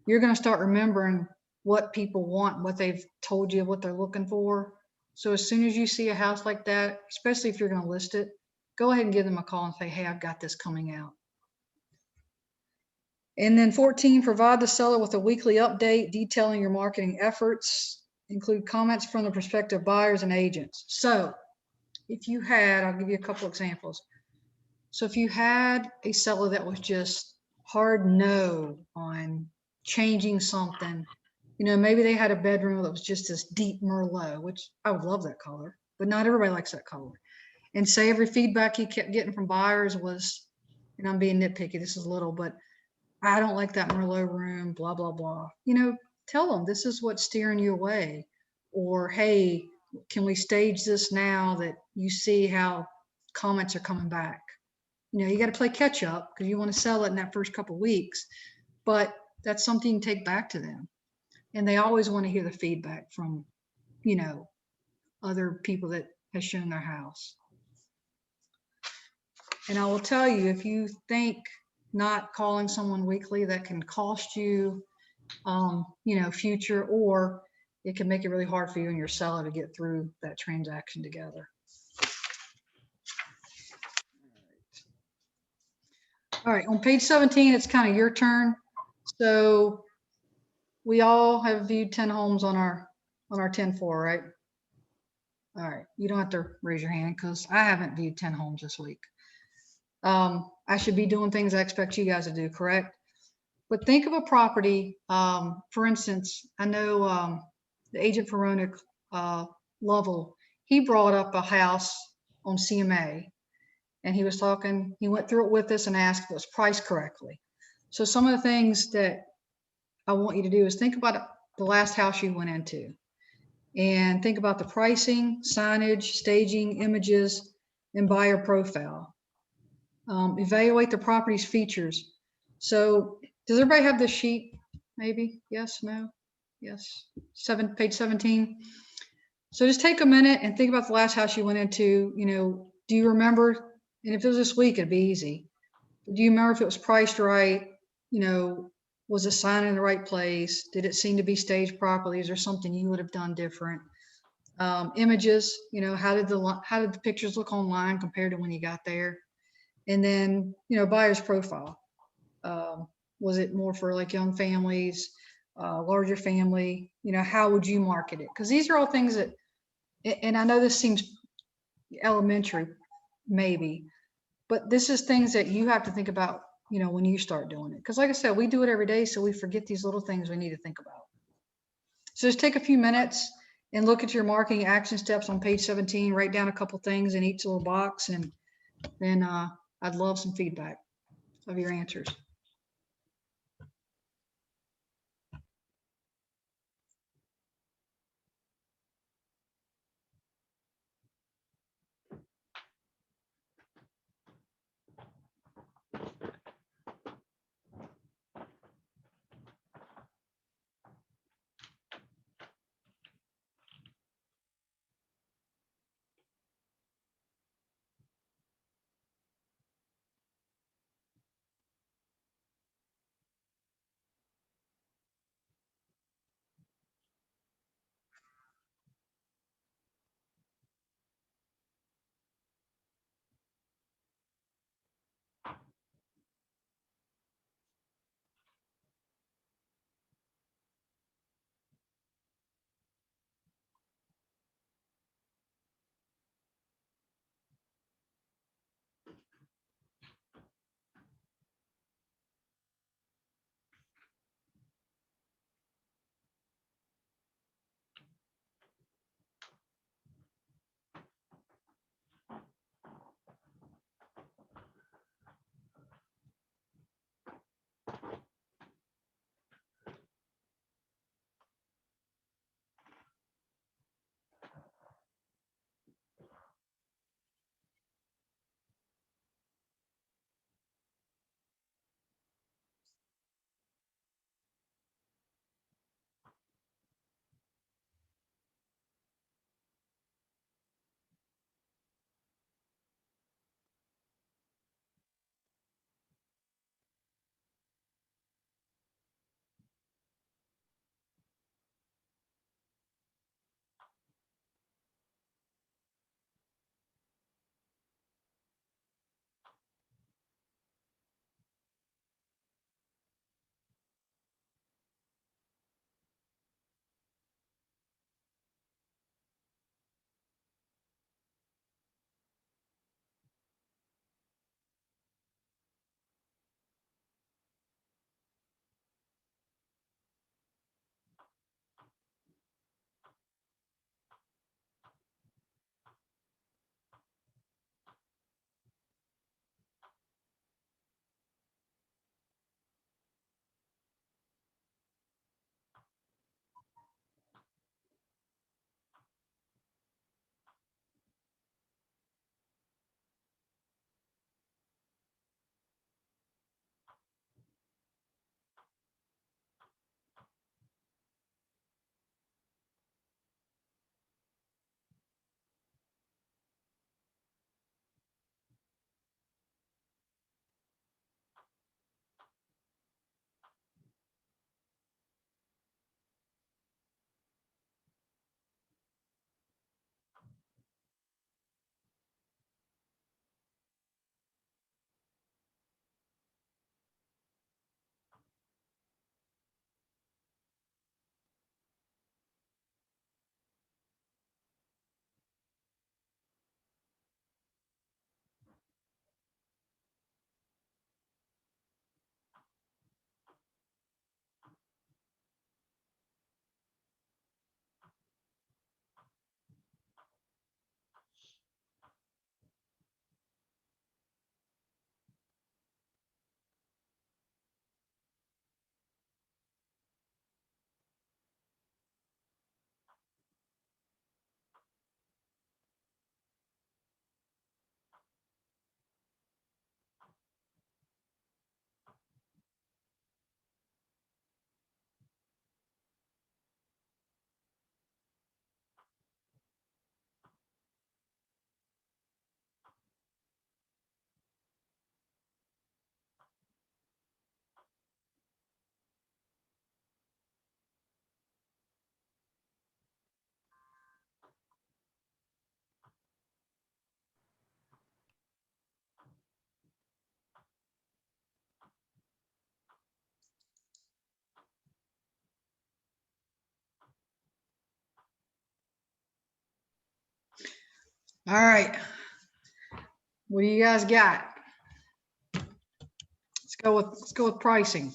you're gonna start remembering what people want, what they've told you, what they're looking for. So as soon as you see a house like that, especially if you're gonna list it, go ahead and give them a call and say, hey, I've got this coming out. And then 14, provide the seller with a weekly update detailing your marketing efforts, include comments from the prospective buyers and agents. So if you had, I'll give you a couple examples. So if you had a seller that was just hard no on changing something, maybe they had a bedroom that was just this deep Merlot, which I would love that color, but not everybody likes that color. And say every feedback he kept getting from buyers was, and I'm being nitpicky, this is little, but I don't like that Merlot room, blah, blah, blah. Tell them this is what's steering you away. Or, hey, can we stage this now that you see how comments are coming back? You got to play catch up because you want to sell it in that first couple of weeks, but that's something you can take back to them. And they always want to hear the feedback from, you know, other people that has shown their house. And I will tell you, if you think not calling someone weekly, that can cost you, you know, future, or it can make it really hard for you and your seller to get through that transaction together. All right, on page 17, it's kind of your turn. So we all have viewed 10 homes on our 10-4, right? All right, you don't have to raise your hand because I haven't viewed 10 homes this week. I should be doing things I expect you guys to do, correct? But think of a property, for instance, I know the agent Veronic Lovell, he brought up a house on CMA, and he was talking, he went through it with us and asked if it was priced correctly. So some of the things that I want you to do is think about the last house you went into, and think about the pricing, signage, staging, images, and buyer profile. Evaluate the property's features. So does everybody have this sheet? Maybe? Yes, no? Yes. Page 17. So just take a minute and think about the last house you went into. You know, do you remember? And if it was this week, it'd be easy. Do you remember if it was priced right? You know, was the sign in the right place? Did it seem to be staged properly? Is there something you would have done different? Images, you know, how did the pictures look online compared to when you got there? And then, you know, buyer's profile. Was it more for like young families, larger family? You know, how would you market it? Because these are all things that, and I know this seems elementary, maybe, but this is things that you have to think about, you know, when you start doing it. Because like I said, we do it every day, so we forget these little things we need to think about. So just take a few minutes and look at your marketing action steps on page 17, write down a couple things in each little box, and then I'd love some feedback of your answers. All right. What do you guys got? Let's go with pricing.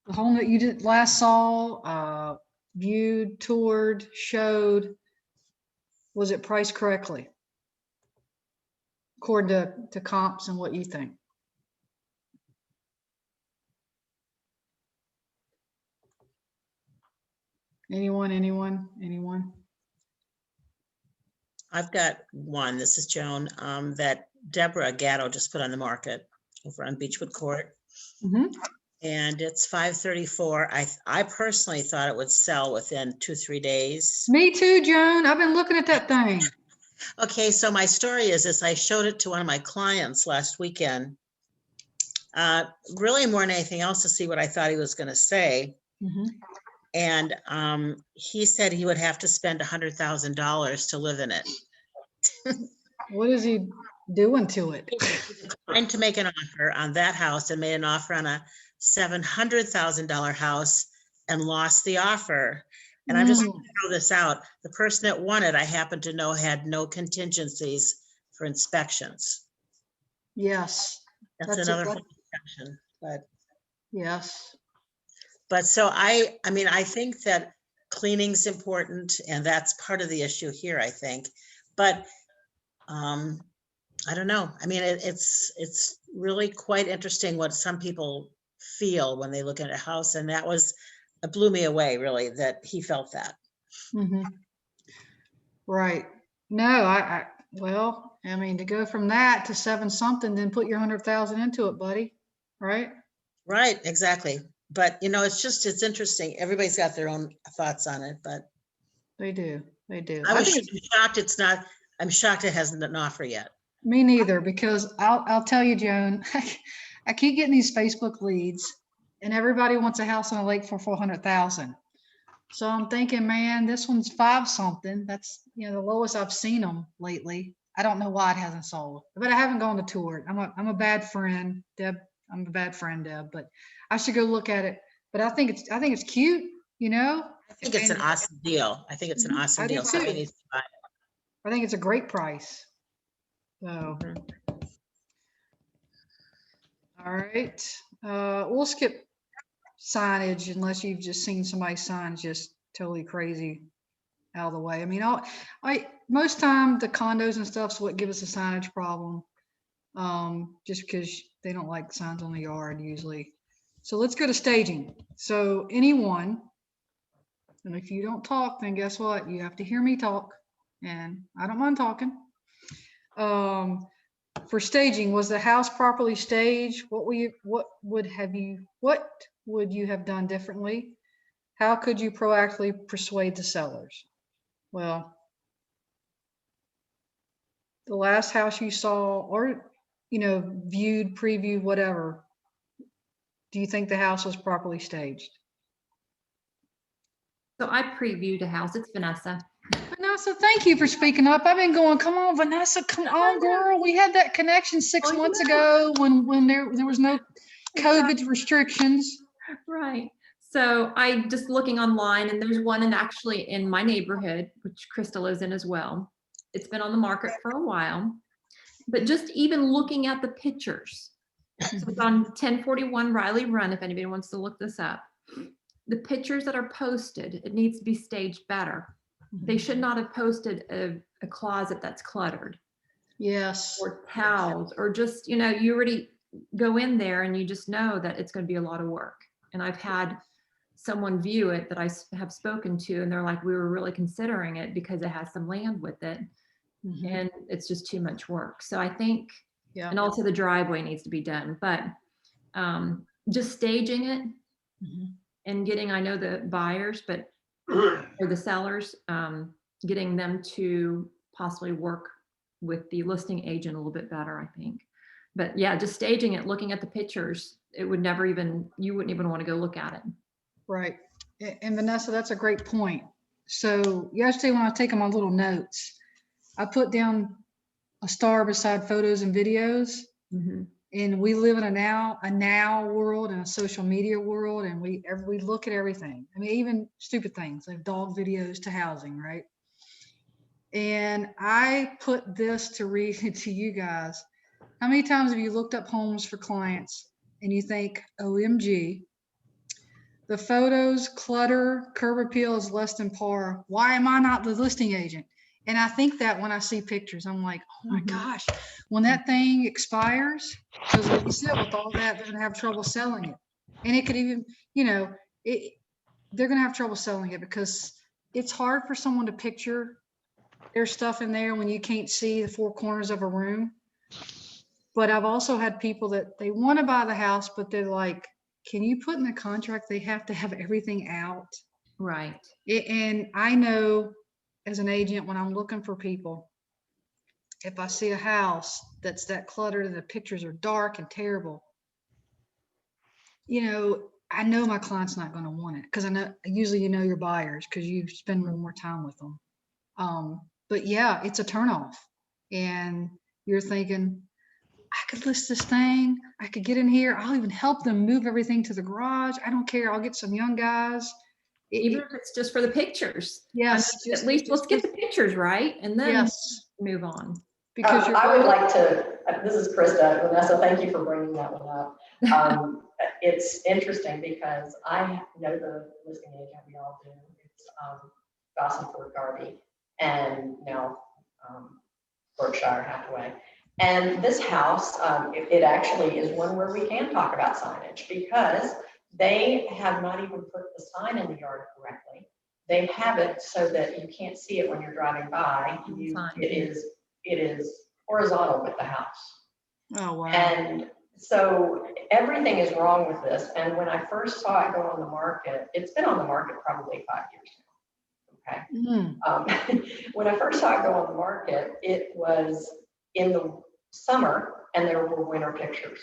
The home that you did last saw, viewed, toured, showed, was it priced correctly? According to comps and what you think? Anyone? I've got one, this is Joan, that Deborah Gatto just put on the market over on Beechwood Court. Mhm. And it's 534. I personally thought it would sell within 2-3 days. Me too, Joan. I've been looking at that thing. Okay, so my story is this, I showed it to one of my clients last weekend. Really more than anything else to see what I thought he was gonna say. Mhm. And he said he would have to spend $100,000 to live in it. What is he doing to it? Trying to make an offer on that house and made an offer on a $700,000 house and lost the offer. And I'm just Mm. going to throw this out. The person that won it, I happen to know, had no contingencies for inspections. Yes, That's That's another that- whole discussion. yes. But so I mean, I think that cleaning's important, and that's part of the issue here, I think. But I don't know. I mean, it's really quite interesting what some people feel when they look at a house, and it blew me away, really, that he felt that. Mhm. Right. No, well, I mean, to go from that to 7 something, then put your 100,000 into it, buddy. Right? Right, exactly. But it's interesting. Everybody's got their own thoughts on it, but They do. They do. I I was think shocked I'm shocked it hasn't an offer yet. me neither, because I'll tell you, Joan, I keep getting these Facebook leads and everybody wants a house on a lake for 400,000. So I'm thinking, man, this one's 5 something. That's, the lowest I've seen them lately. I don't know why it hasn't sold, but I haven't gone to tour it. I'm a bad friend, Deb. I'm a bad friend, Deb, but I should go look at it. But I think it's cute, I think it's an And- awesome deal. I think it's an Mhm, awesome I do deal. Somebody too. needs to buy I think it's a great price. So, it. all right, we'll skip signage unless you've just seen somebody's sign just totally crazy out of the way. I mean, most time the condos and stuff's what give us a signage problem. Just because they don't like signs on the yard usually. So let's go to staging. So anyone, and if you don't talk, then guess what? You have to hear me talk, and I don't mind talking. For staging, was the house properly staged? What would you have done differently? How could you proactively persuade the sellers? Well, the last house you saw, or viewed, previewed, whatever, do you think the house was properly staged? So I previewed a house. It's Vanessa. Vanessa, thank you for speaking up. I've been going, come on, Vanessa, come on, girl. We had that connection 6 Oh, months yeah. ago when there was no COVID restrictions. Right. So I just looking online, and there's one actually in my neighborhood, which Crystal is in as well. It's been on the market for a while, but just even looking at the pictures. So it's on 1041 Riley Run, if anybody wants to look this up. The pictures that are posted, it needs to be staged better. They should not have posted a closet that's cluttered, Yes. or towels, or just, you already go in there and you just know that it's going to be a lot of work. And I've had someone view it that I have spoken to, and they're like, we were really considering it because it has some land with it, Mhm. and it's just too much work. So I think, Yeah. and also the driveway needs to be done, but just staging it Mhm. and getting, I know the buyers, but or the sellers, getting them to possibly work with the listing agent a little bit better, I think. But yeah, just staging it, looking at the pictures, you wouldn't even want to go look at it. Right. And Vanessa, that's a great point. So yesterday when I was taking my little notes, I put down a star beside photos and videos. Mhm. And we live in a now world and a social media world, and we look at everything. I mean, even stupid things like dog videos to housing, right? And I put this to read to you guys. How many times have you looked up homes for clients and you think, OMG, the photos, clutter, curb appeal is less than par. Why am I not the listing agent? And I think that when I see pictures, I'm like, oh my Mhm. gosh, when that thing expires, because like you said, with all that, they're gonna have trouble selling it. And it could even, they're gonna have trouble selling it because it's hard for someone to picture their stuff in there when you can't see the four corners of a room. But I've also had people that they want to buy the house, but they're like, can you put in the contract they have to have everything out? Right. And I know as an agent, when I'm looking for people, if I see a house that's that cluttered and the pictures are dark and terrible, I know my client's not going to want it because I know usually your buyers because you spend more time with them. But yeah, it's a turnoff. And you're thinking, I could list this thing. I could get in here. I'll even help them move everything to the garage. I don't care. I'll get some young guys. Even if it's just for the pictures. Yes. At least let's get the pictures right and then Yes, move on. because you're. I would like to, this is Krista. Vanessa, thank you for bringing that one up. It's interesting because I know the listing agent, we all do. It's Dawson Ford Garvey and now Berkshire Hathaway. And this house, it actually is one where we can talk about signage because they have not even put the sign in the yard correctly. They have it so that you can't see it when you're driving by. It is horizontal with the house. Oh, wow. And so everything is wrong with this. And when I first saw it go on the market, it's been on the market probably 5 years now. Okay. When I first saw it go on the market, it was in the summer and there were winter pictures.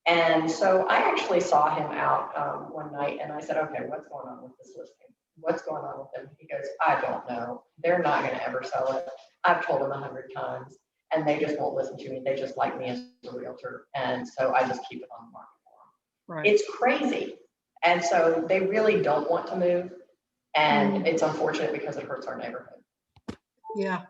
And so I actually saw him out one night and I said, okay, what's going on with this listing? What's going on with them? He goes, I don't know. They're not going to ever sell it. I've told them 100 times and they just won't listen to me. They just like me as a realtor. And so I just keep it on the market for them. Right. It's crazy. And so they really don't want to move. And it's unfortunate because it hurts our neighborhood. Yeah,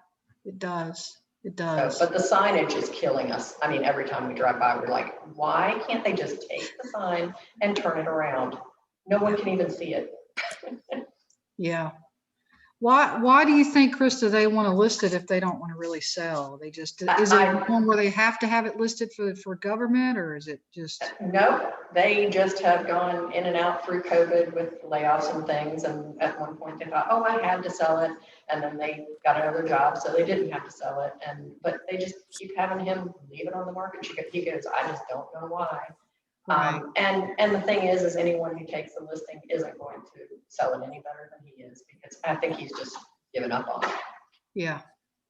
it does. It So, does. but the signage is killing us. I mean, every time we drive by, we're like, why can't they just take the sign and turn it around? No one can even see it. Yeah. Why do you think, Krista, they want to list it if they don't want to really sell? They just, is it one where they have to have it listed for government, or is it just? No, they just have gone in and out through COVID with layoffs and things. And at one point they thought, oh, I had to sell it. And then they got another job, so they didn't have to sell it. But they just keep having him leave it on the market. He goes, I just don't know why. Right. And the thing is anyone who takes the listing isn't going to sell it any better than he is, because I think he's just given up on it. Yeah.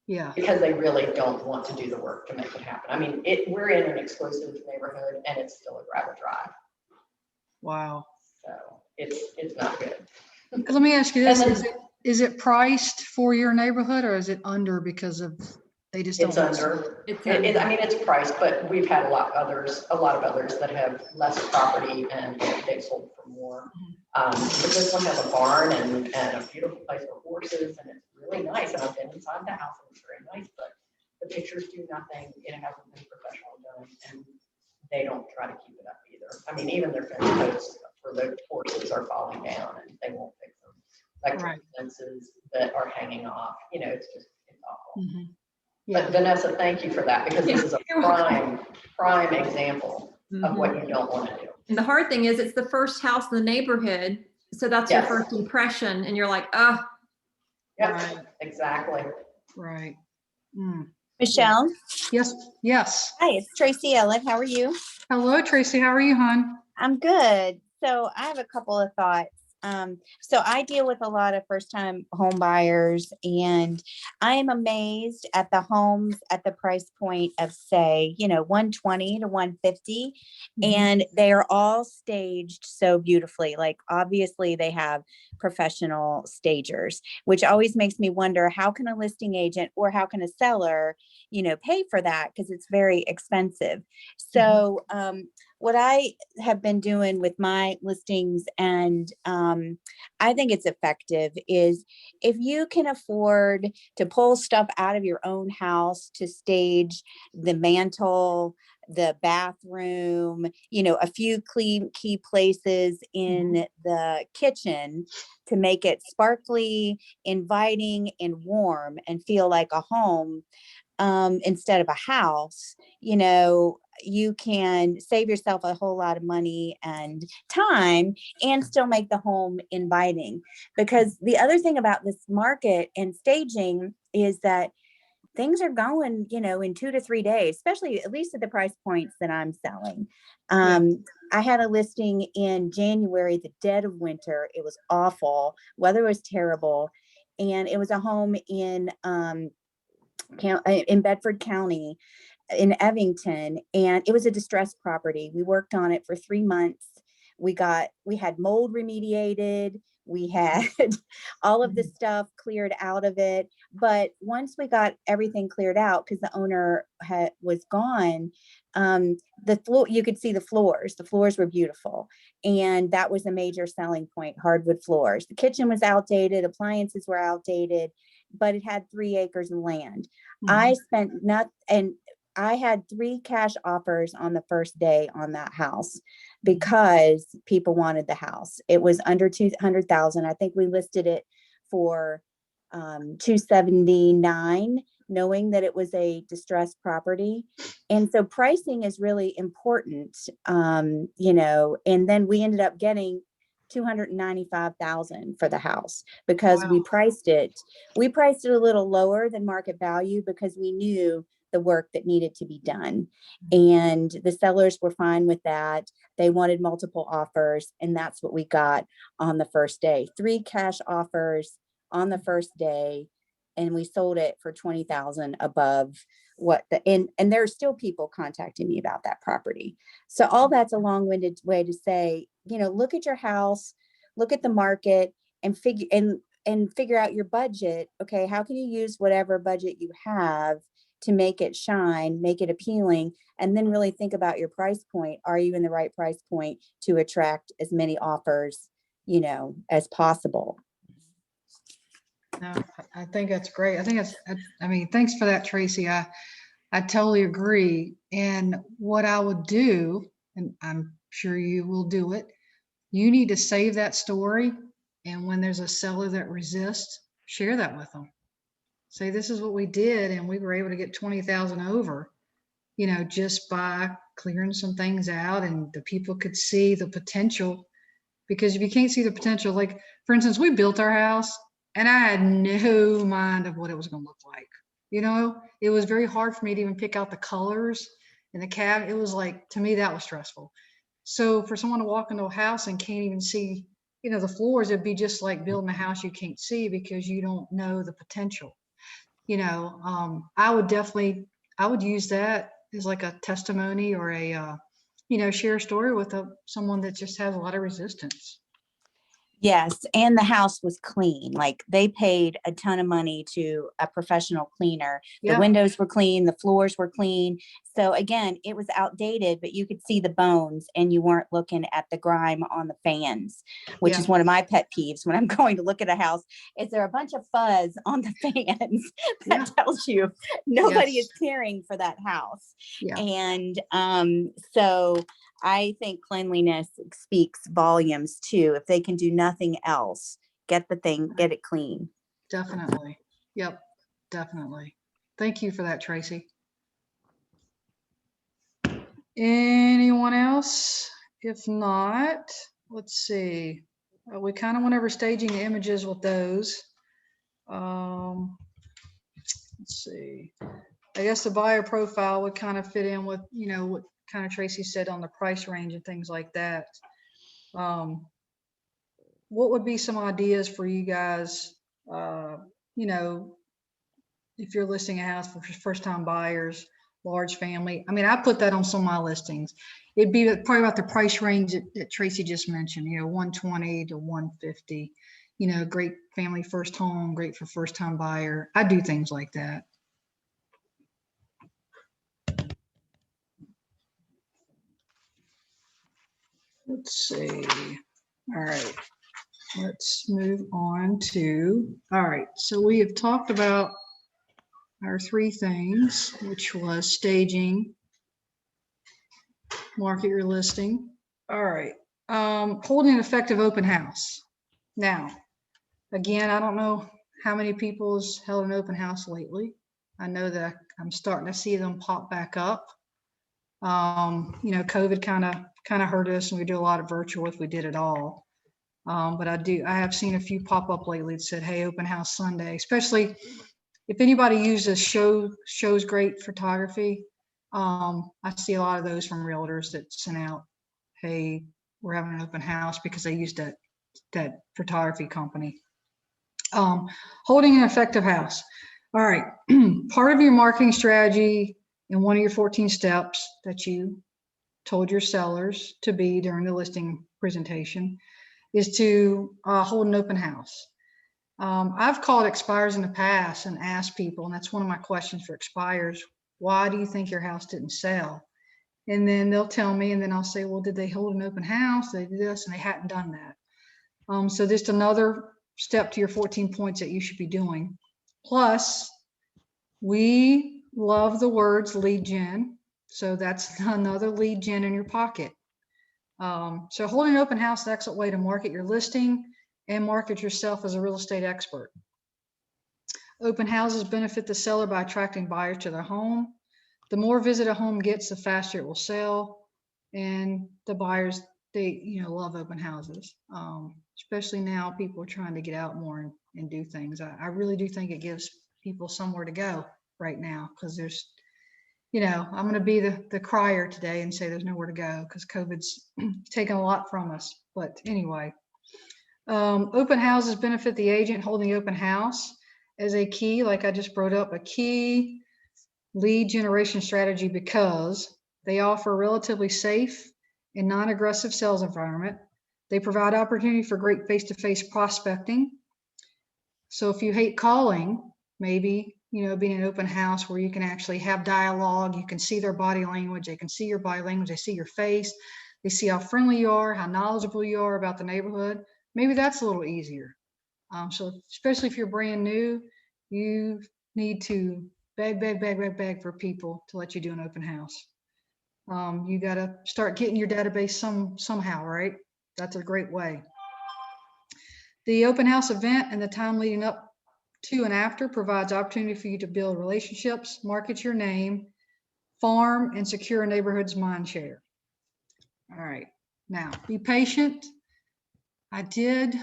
Yeah. Because they really don't want to do the work to make it happen. I mean, we're in an exclusive neighborhood and it's still a gravel drive. Wow. So it's not good. Let me ask you this. And then- Is it priced for your neighborhood, or is it under because of they just don't? It's under. It's I mean, it's priced, but we've had a lot of others that have less property and they've sold for more. But this one has a barn and a beautiful place for horses, and it's really nice. And I've been inside the house and it's very nice, but the pictures do nothing. It hasn't been professional done, and they don't try to keep it up either. I mean, even their fence posts for the horses are falling down and they won't fix them. Electric fences that are hanging off, it's awful. Mm-hmm. Yeah. But Vanessa, thank you for that, because this is a prime example of what you don't want to do. And the hard thing is it's the first house in the neighborhood. So that's your first impression. And you're like, oh. Yep, Right. exactly. Right. Mm. Michelle? Yes. Hi, it's Tracy Ellen. How are you? Hello, Tracy. How are you, hon? I'm good. So I have a couple of thoughts. So I deal with a lot of first-time home buyers, and I am amazed at the homes at the price point of, say, 120 to 150, and they are all staged so beautifully. Like, obviously they have professional stagers, which always makes me wonder, how can a listing agent or how can a seller, pay for that? Because it's very expensive. So what I have been doing with my listings, and I think it's effective, is if you can afford to pull stuff out of your own house to stage the mantle, the bathroom, a few key places in the kitchen to make it sparkly, inviting, and warm and feel like a home, instead of a house, you can save yourself a whole lot of money and time and still make the home inviting. Because the other thing about this market and staging is that things are going, in 2 to 3 days, especially at least at the price points that I'm selling. I had a listing in January, the dead of winter. It was awful. Weather was terrible. And it was a home in Bedford County in Evington, and it was a distressed property. We worked on it for 3 months. We had mold remediated. We had all of the stuff cleared out of it. But once we got everything cleared out, because the owner was gone, the floor, you could see the floors. The floors were beautiful. And that was a major selling point, hardwood floors. The kitchen was outdated, appliances were outdated, but it had 3 acres of land. I had 3 cash offers on the first day on that house because people wanted the house. It was under 200,000. I think we listed it for 279, knowing that it was a distressed property. And so pricing is really important, and then we ended up getting 295,000 for the house because Wow. we priced it a little lower than market value because we knew the work that needed to be done. And the sellers were fine with that. They wanted multiple offers, and that's what we got on the first day. 3 cash offers on the first day, and we sold it for 20,000 above and there are still people contacting me about that property. So all that's a long-winded way to say, look at your house, look at the market, and figure out your budget. Okay, how can you use whatever budget you have to make it shine, make it appealing, and then really think about your price point. Are you in the right price point to attract as many offers, as possible? No, I think that's great. Thanks for that, Tracy. I totally agree. And what I would do, and I'm sure you will do it, you need to save that story. And when there's a seller that resists, share that with them. Say, this is what we did, and we were able to get 20,000 over, just by clearing some things out, and the people could see the potential. Because if you can't see the potential, like, for instance, we built our house and I had no mind of what it was going to look like. It was very hard for me to even pick out the colors in the cabinet. It was like, to me, that was stressful. So for someone to walk into a house and can't even see, the floors, it'd be just like building a house you can't see because you don't know the potential. I would use that as like a testimony or a, share a story with someone that just has a lot of resistance. Yes, and the house was clean. Like, they paid a ton of money to a professional cleaner. The Yeah. windows were clean, the floors were clean. So again, it was outdated, but you could see the bones and you weren't looking at the grime on the fans, which Yeah. is one of my pet peeves when I'm going to look at a house. Is there a bunch of fuzz on the fans that Yeah. tells you nobody Yes. is caring for that house? Yeah. And so I think cleanliness speaks volumes too. If they can do nothing else, get it clean. Definitely. Yep. Definitely. Thank you for that, Tracy. Anyone else? If not, let's see. We kind of went over staging the images with those. Let's see. I guess the buyer profile would kind of fit in with, what kind of Tracy said on the price range and things like that. What would be some ideas for you guys, if you're listing a house for first-time buyers, large family? I put that on some of my listings. It'd be probably about the price range that Tracy just mentioned, 120 to 150, great family first home, great for first-time buyer. I do things like that. Let's see. All right. Let's move on to, all right. So we have talked about our three things, which was staging, market your listing. All right. Holding an effective open house. Now, again, I don't know how many people's held an open house lately. I know that I'm starting to see them pop back up. You know, COVID kind of hurt us, and we do a lot of virtual if we did it all. But I have seen a few pop up lately that said, "Hey, open house Sunday," especially if anybody uses shows great photography. I see a lot of those from realtors that sent out, "Hey, we're having an open house," because they used that photography company. Holding an effective house. All right. Part of your marketing strategy in one of your 14 steps that you told your sellers to be during the listing presentation is to hold an open house. I've called expires in the past and asked people, and that's one of my questions for expires, why do you think your house didn't sell? And then they'll tell me, and then I'll say, well, did they hold an open house? They did this, and they hadn't done that. So just another step to your 14 points that you should be doing. Plus, we love the words lead gen. So that's another lead gen in your pocket. So holding an open house is an excellent way to market your listing and market yourself as a real estate expert. Open houses benefit the seller by attracting buyers to their home. The more visit a home gets, the faster it will sell. And the buyers, they love open houses. Especially now, people are trying to get out more and do things. I really do think it gives people somewhere to go right now, because there's, I'm going to be the crier today and say there's nowhere to go because COVID's taken a lot from us. But anyway, open houses benefit the agent holding the open house as a key, like I just brought up, a key lead generation strategy, because they offer a relatively safe and non-aggressive sales environment. They provide opportunity for great face-to-face prospecting. So if you hate calling, maybe, being an open house where you can actually have dialogue, you can see their body language, they can see your body language, they see your face, they see how friendly you are, how knowledgeable you are about the neighborhood. Maybe that's a little easier. So especially if you're brand new, you need to beg for people to let you do an open house. You got to start getting your database somehow, right? That's a great way. The open house event and the time leading up to and after provides opportunity for you to build relationships, market your name, farm, and secure a neighborhood's mind share. All right, now be patient. I did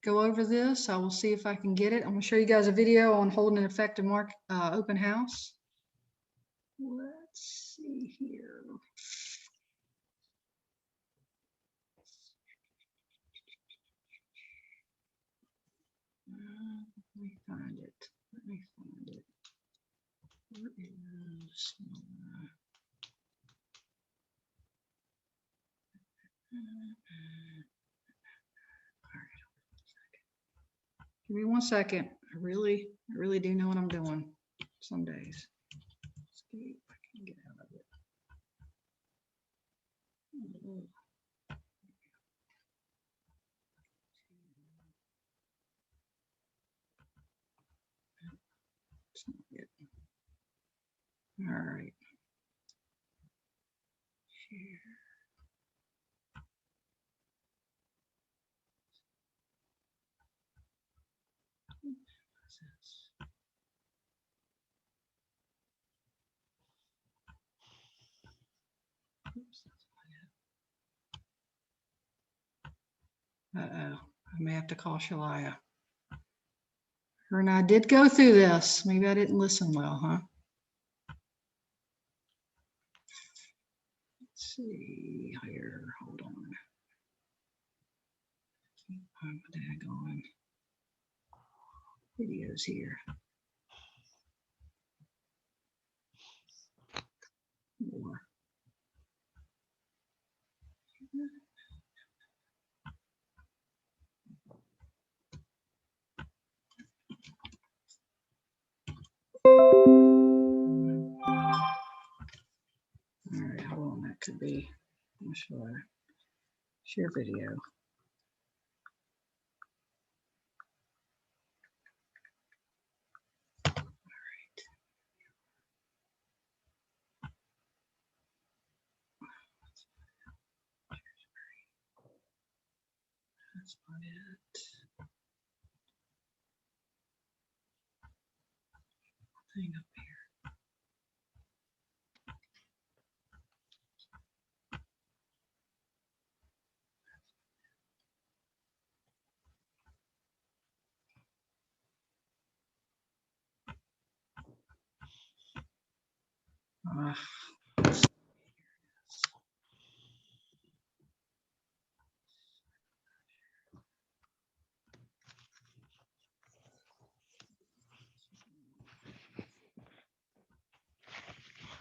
go over this. I will see if I can get it. I'm gonna show you guys a video on holding an effective open house. Let's see here. Let me find it. Where is Give me 1 second. I really do know what I'm doing some days. Let's see if I can get out of it. It's not it. All right. Share. What's this? Oops, that's not it. Uh-oh, I may have to call Shalia. Her and I did go through this. Maybe I didn't listen well, huh? Let's see here. Hold on. Keep my daggone videos here. More. All right, hold on. That could be. I'm sure. Share video. That's not it. Thing up here.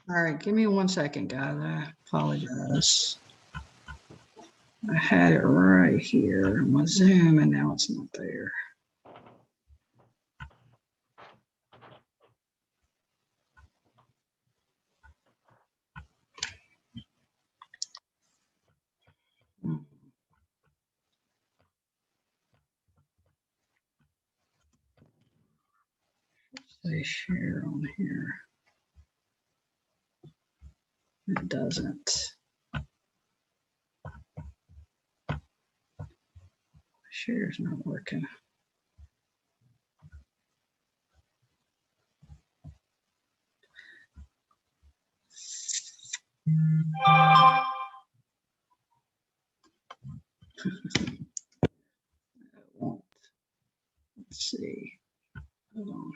All right, give me 1 second, guys. I apologize. I had it right here on my Zoom and now it's not there. Say share on here. It doesn't. Share's not working. It won't. Let's see. Hold on.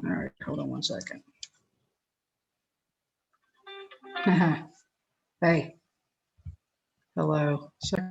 All right, hold on 1 second. Hey. Hello. Sorry.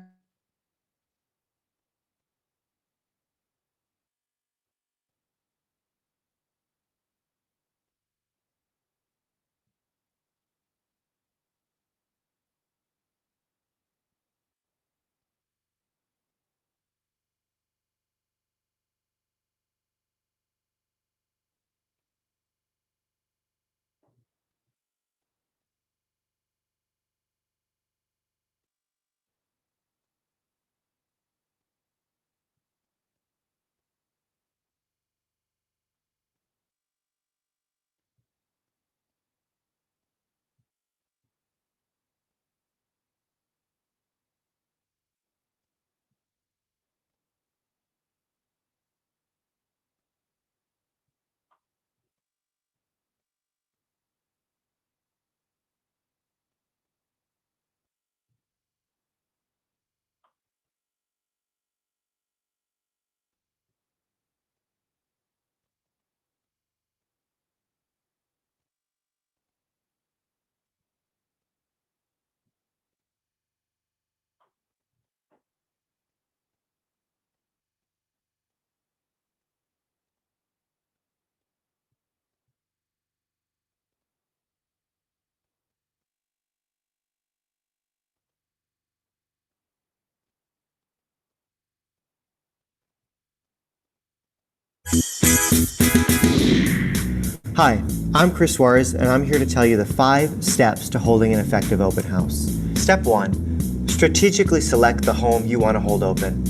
Hi, I'm Chris Suarez, and I'm here to tell you the 5 steps to holding an effective open house. Step 1, strategically select the home you want to hold open.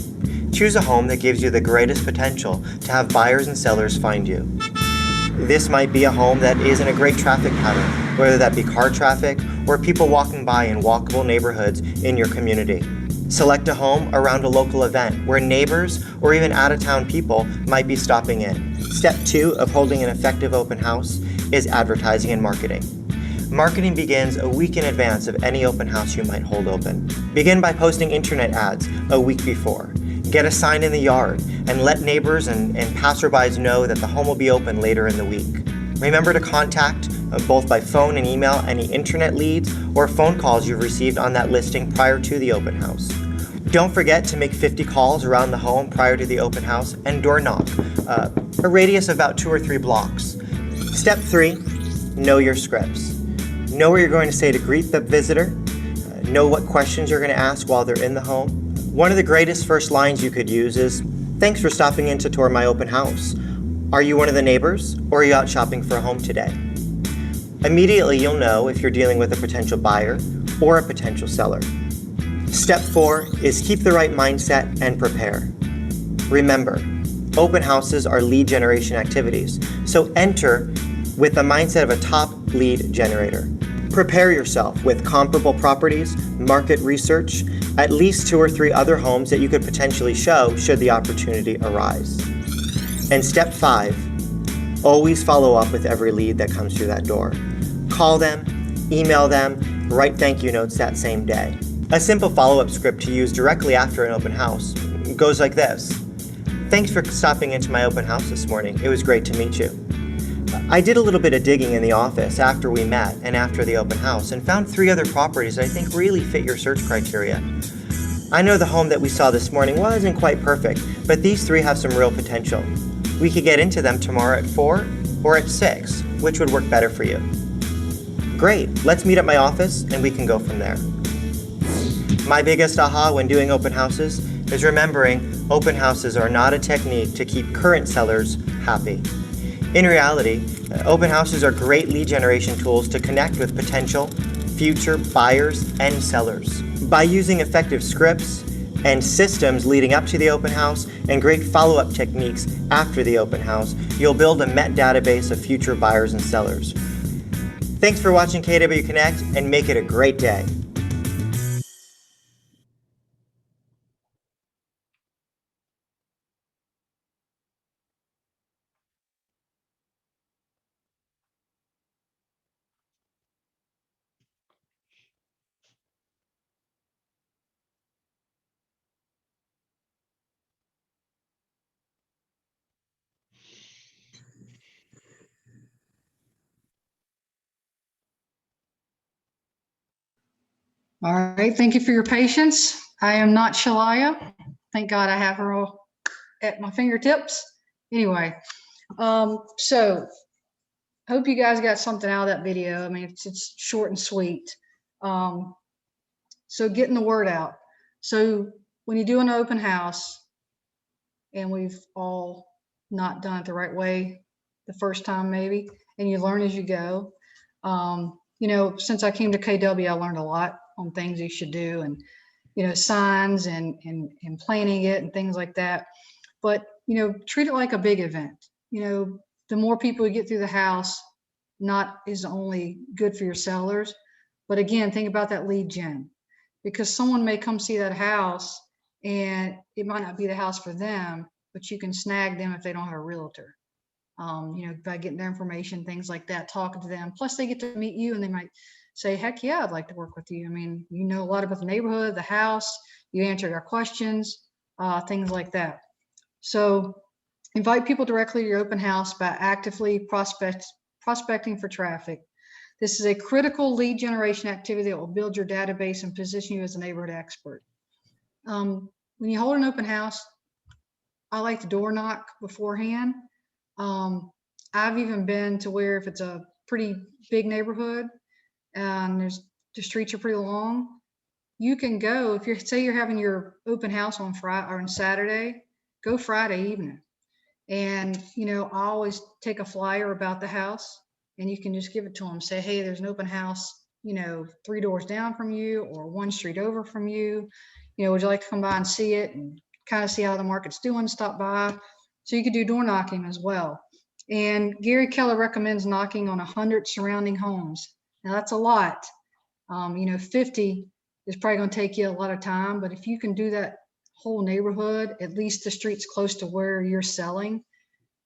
Choose a home that gives you the greatest potential to have buyers and sellers find you. This might be a home that is in a great traffic pattern, whether that be car traffic or people walking by in walkable neighborhoods in your community. Select a home around a local event where neighbors or even out-of-town people might be stopping in. Step 2 of holding an effective open house is advertising and marketing. Marketing begins a week in advance of any open house you might hold open. Begin by posting internet ads a week before. Get a sign in the yard and let neighbors and passerbys know that the home will be open later in the week. Remember to contact both by phone and email any internet leads or phone calls you've received on that listing prior to the open house. Don't forget to make 50 calls around the home prior to the open house and door knock, a radius of about 2 or 3 blocks. Step 3, know your scripts. Know what you're going to say to greet the visitor. know what questions you're going to ask while they're in the home. One of the greatest first lines you could use is, "Thanks for stopping in to tour my open house. Are you one of the neighbors, or are you out shopping for a home today?" Immediately, you'll know if you're dealing with a potential buyer or a potential seller. Step 4 is keep the right mindset and prepare. Remember, open houses are lead generation activities, so enter with the mindset of a top lead generator. Prepare yourself with comparable properties, market research, at least 2 or 3 other homes that you could potentially show should the opportunity arise. And step 5, always follow up with every lead that comes through that door. Call them, email them, write thank you notes that same day. A simple follow-up script to use directly after an open house goes like this. "Thanks for stopping into my open house this morning. It was great to meet you. I did a little bit of digging in the office after we met and after the open house and found 3 other properties that I think really fit your search criteria. I know the home that we saw this morning wasn't quite perfect, but these 3 have some real potential. We could get into them tomorrow at 4 or at 6, which would work better for you." Great, let's meet at my office and we can go from there. My biggest aha when doing open houses is remembering open houses are not a technique to keep current sellers happy. In reality, open houses are great lead generation tools to connect with potential future buyers and sellers. By using effective scripts and systems leading up to the open house and great follow-up techniques after the open house, you'll build a Met database of future buyers and sellers. Thanks for watching KW Connect and make it a great day. All right, thank you for your patience. I am not Shalaya. Thank God I have her all at my fingertips. Anyway, so hope you guys got something out of that video. I mean, it's short and sweet. So getting the word out. So when you do an open house, and we've all not done it the right way the first time maybe, and you learn as you go. You know, since I came to KW, I learned a lot on things you should do and, you know, signs and planning it and things like that. But, you know, treat it like a big event. You know, the more people you get through the house, not is only good for your sellers, but again, think about that lead gen, because someone may come see that house and it might not be the house for them, but you can snag them if they don't have a realtor. You know, by getting their information, things like that, talking to them. Plus they get to meet you and they might say, heck yeah, I'd like to work with you. I mean, you know a lot about the neighborhood, the house, you answered our questions, things like that. So invite people directly to your open house by actively prospecting for traffic. This is a critical lead generation activity that will build your database and position you as a neighborhood expert. When you hold an open house, I like to door knock beforehand. I've even been to where if it's a pretty big neighborhood and the streets are pretty long, you can go, if you're, say you're having your open house on Friday or on Saturday, go Friday evening. And, you know, I always take a flyer about the house and you can just give it to them. Say, hey, there's an open house, you know, 3 doors down from you or 1 street over from you. You know, would you like to come by and see it and kind of see how the market's doing, stop by. So you could do door knocking as well. And Gary Keller recommends knocking on 100 surrounding homes. Now that's a lot. You know, 50 is probably going to take you a lot of time, but if you can do that whole neighborhood, at least the streets close to where you're selling,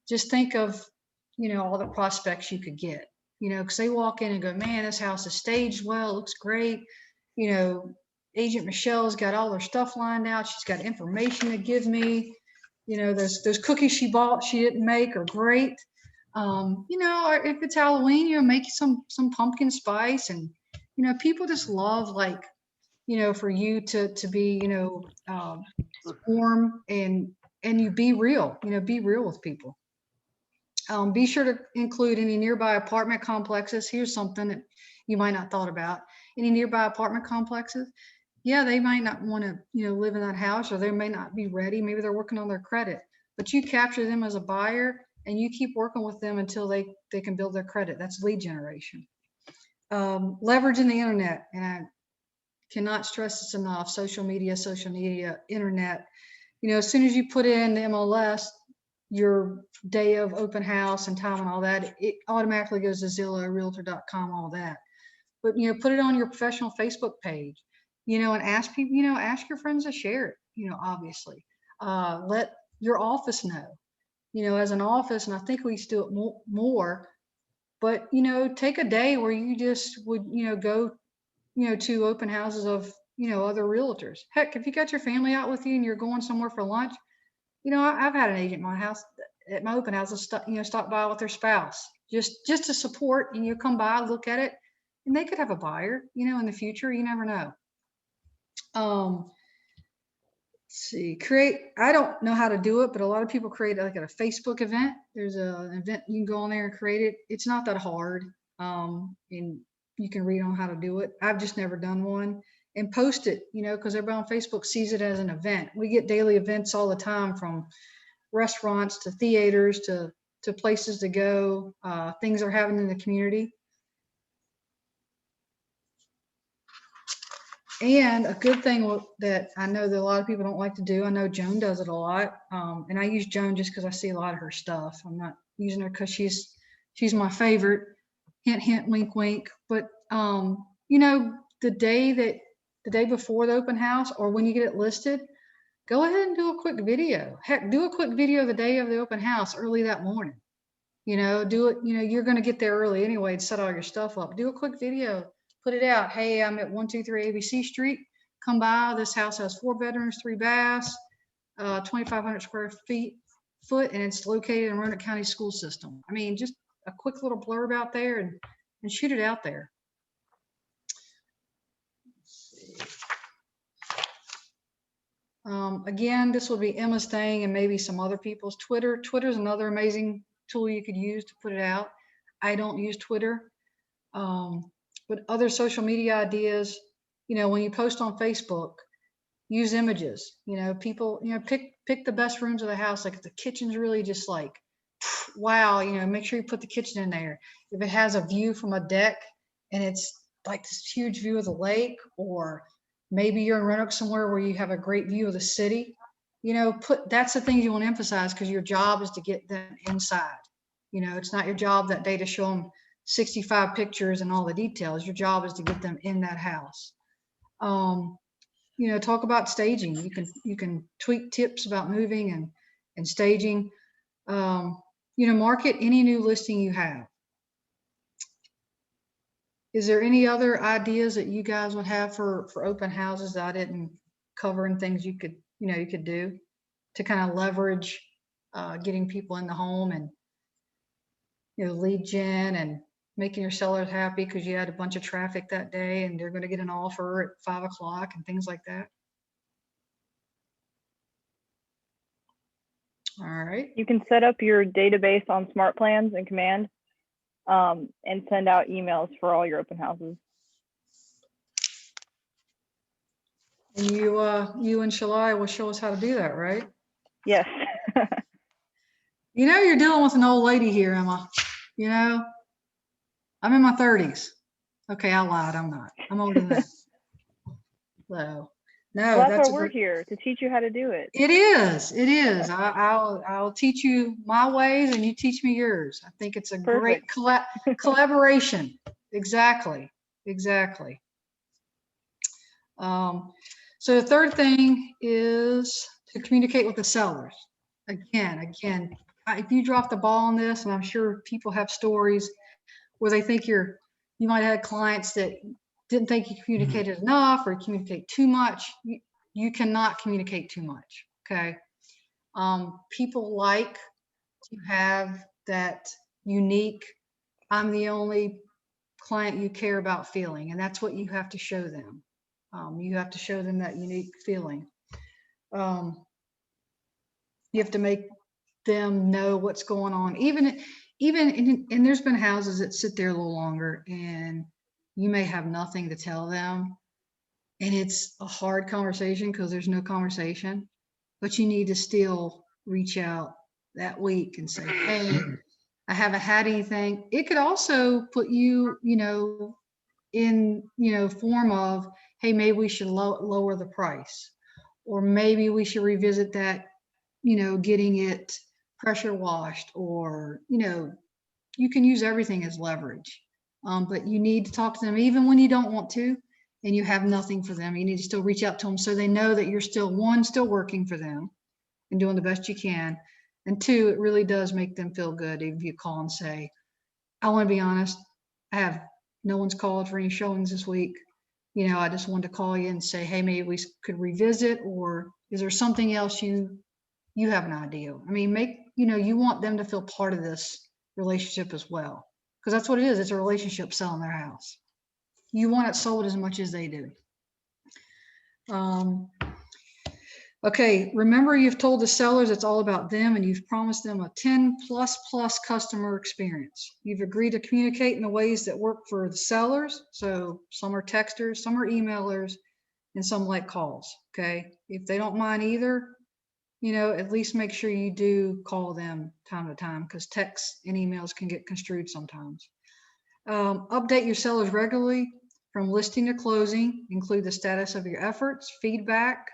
just think of, you know, all the prospects you could get, you know, because they walk in and go, man, this house is staged well, looks great. You know, Agent Michelle's got all her stuff lined out. She's got information to give me. You know, those cookies she bought, she didn't make are great. You know, or if it's Halloween, you know, make some pumpkin spice. And, you know, people just love, like, you know, for you to be, you know, warm and you be real, you know, be real with people. Be sure to include any nearby apartment complexes. Here's something that you might not thought about. any nearby apartment complexes, yeah, they might not want to, live in that house, or they may not be ready. Maybe they're working on their credit, but you capture them as a buyer and you keep working with them until they can build their credit. That's lead generation. Leveraging the internet, and I cannot stress this enough. Social media, internet. As soon as you put in the MLS, your day of open house and time and all that, it automatically goes to Zillow, Realtor.com, all that. But put it on your professional Facebook page, and ask people, ask your friends to share it. Obviously, let your office know. As an office, and I think we used to do it more. But take a day where you just would go to open houses of other realtors. Heck, if you got your family out with you and you're going somewhere for lunch, I've had an agent at my open houses stop by with their spouse just to support, and come by, look at it, and they could have a buyer in the future. You never know. Let's see, I don't know how to do it, but a lot of people create like a Facebook event. There's an event you can go on there and create it. It's not that hard, and you can read on how to do it. I've just never done one. And post it, because everybody on Facebook sees it as an event. We get daily events all the time, from restaurants to theaters to places to go, things are happening in the community. And a good thing that I know that a lot of people don't like to do, I know Joan does it a lot, and I use Joan just because I see a lot of her stuff. I'm not using her because she's my favorite. Hint, hint, wink, wink. But the day before the open house, or when you get it listed, go ahead and do a quick video. Heck, do a quick video the day of the open house, early that morning. Do it, you're going to get there early anyway to set all your stuff up. Do a quick video, put it out. Hey, I'm at 123 ABC Street. Come by. This house has 4 bedrooms, 3 baths, 2,500 square foot, and it's located in Roanoke County school system. I mean, just a quick little blurb out there and shoot it out there. Again, this will be Emma's thing and maybe some other people's. Twitter is another amazing tool you could use to put it out. I don't use Twitter, but other social media ideas, when you post on Facebook, use images. People, pick the best rooms of the house. Like if the kitchen's really just like, wow, make sure you put the kitchen in there. If it has a view from a deck and it's like this huge view of the lake, or maybe you're in Roanoke somewhere where you have a great view of the city, that's the things you want to emphasize, because your job is to get them inside. It's not your job that day to show them 65 pictures and all the details. Your job is to get them in that house. Talk about staging. You can tweak tips about moving and staging. Market any new listing you have. Is there any other ideas that you guys would have for open houses that I didn't cover, and things you could do to kind of leverage getting people in the home, and lead gen and making your sellers happy because you had a bunch of traffic that day and they're going to get an offer at 5 o'clock and things like that? All right. You can set up your database on Smart Plans and Command, and send out emails for all your open houses. And you and Shalai will show us how to do that, right? Yes. You're dealing with an old lady here, Emma. I'm in my 30s. Okay, I lied. I'm not. I'm older than that. So, no, Well, that's why we're here, to teach you how to do it. It is. It is. I'll teach you my ways and you teach me yours. I think it's a great collaboration. Exactly. So the third thing is to communicate with the sellers. Again, if you drop the ball on this, and I'm sure people have stories where they think you might have had clients that didn't think you communicated enough or communicate too much. You cannot communicate too much. Okay. People like to have that unique, I'm the only client you care about feeling. And that's what you have to show them. You have to show them that unique feeling. You have to make them know what's going on. Even and there's been houses that sit there a little longer, and you may have nothing to tell them. And it's a hard conversation because there's no conversation, but you need to still reach out that week and say, hey, I haven't had anything. It could also put you, in, form of, hey, maybe we should lower the price, or maybe we should revisit that, getting it pressure washed, or, you can use everything as leverage. But you need to talk to them even when you don't want to, and you have nothing for them. You need to still reach out to them so they know that you're still working for them and doing the best you can. And two, it really does make them feel good if you call and say, I want to be honest, no one's called for any showings this week. I just wanted to call you and say, hey, maybe we could revisit, or is there something else you have an idea? I mean, you want them to feel part of this relationship as well, because that's what it is. It's a relationship selling their house. You want it sold as much as they do. Okay, remember, you've told the sellers it's all about them, and you've promised them a 10++ customer experience. You've agreed to communicate in the ways that work for the sellers. So some are texters, some are emailers, and some like calls. Okay, if they don't mind either, at least make sure you do call them time to time, because texts and emails can get construed sometimes. Update your sellers regularly from listing to closing. Include the status of your efforts, feedback.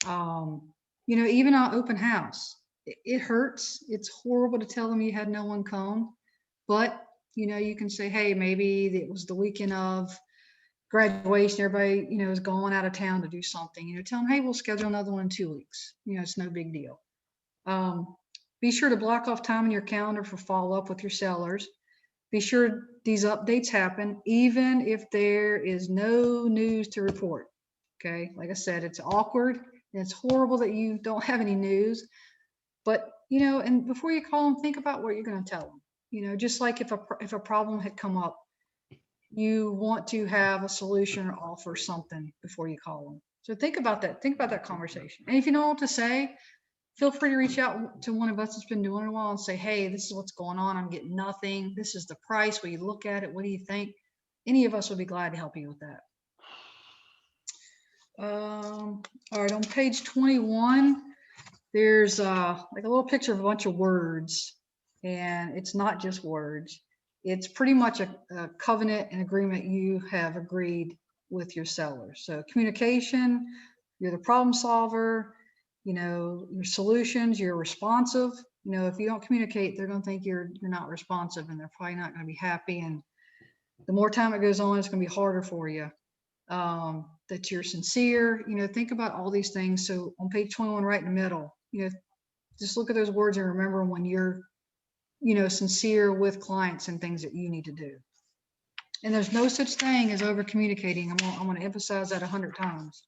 Even on open house, it hurts. It's horrible to tell them you had no one come, but you can say, hey, maybe it was the weekend of graduation. Everybody, is going out of town to do something. Tell them, hey, we'll schedule another one in 2 weeks. It's no big deal. Be sure to block off time in your calendar for follow-up with your sellers. Be sure these updates happen, even if there is no news to report. Okay, like I said, it's awkward. And it's horrible that you don't have any news, but, and before you call them, think about what you're going to tell them. Just like if a problem had come up, you want to have a solution or offer something before you call them. So think about that. Think about that conversation. And if you don't know what to say, feel free to reach out to one of us that's been doing it a while and say, hey, this is what's going on. I'm getting nothing. This is the price. Will you look at it? What do you think? Any of us would be glad to help you with that. All right, on page 21, there's like a little picture of a bunch of words, and it's not just words. It's pretty much a covenant and agreement you have agreed with your sellers. So communication, you're the problem solver, your solutions, you're responsive. If you don't communicate, they're going to think you're not responsive, and they're probably not going to be happy. And the more time it goes on, it's going to be harder for you. That you're sincere, think about all these things. So on page 21, right in the middle, just look at those words and remember when you're, sincere with clients and things that you need to do. And there's no such thing as over communicating. I'm going to emphasize that 100 times.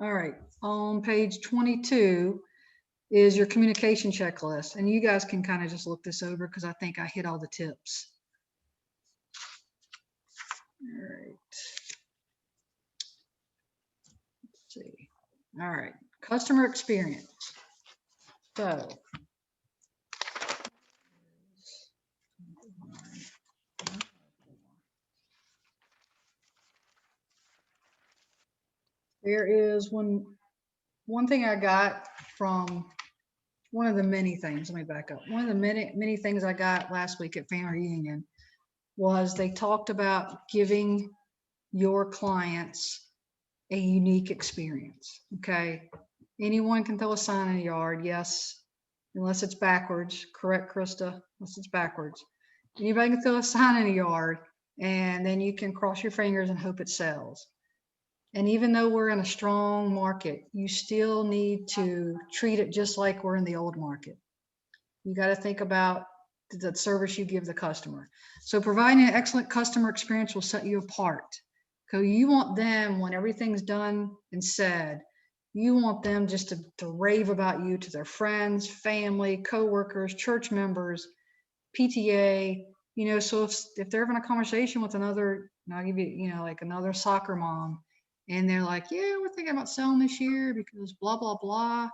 All right, on page 22 is your communication checklist. And you guys can kind of just look this over, because I think I hit all the tips. All right. Let's see. All right. Customer experience. So. There is one thing I got from one of the many things. Let me back up. One of the many things I got last week at family reunion was they talked about giving your clients a unique experience. Okay. Anyone can throw a sign in the yard. Yes. Unless it's backwards. Correct, Krista? Unless it's backwards. Anybody can throw a sign in the yard, and then you can cross your fingers and hope it sells. And even though we're in a strong market, you still need to treat it just like we're in the old market. You got to think about the service you give the customer. So providing an excellent customer experience will set you apart. So you want them, when everything's done and said, you want them just to rave about you to their friends, family, coworkers, church members, PTA, so if they're having a conversation with another, and I'll give you, like another soccer mom, and they're like, yeah, we're thinking about selling this year because blah, blah, blah,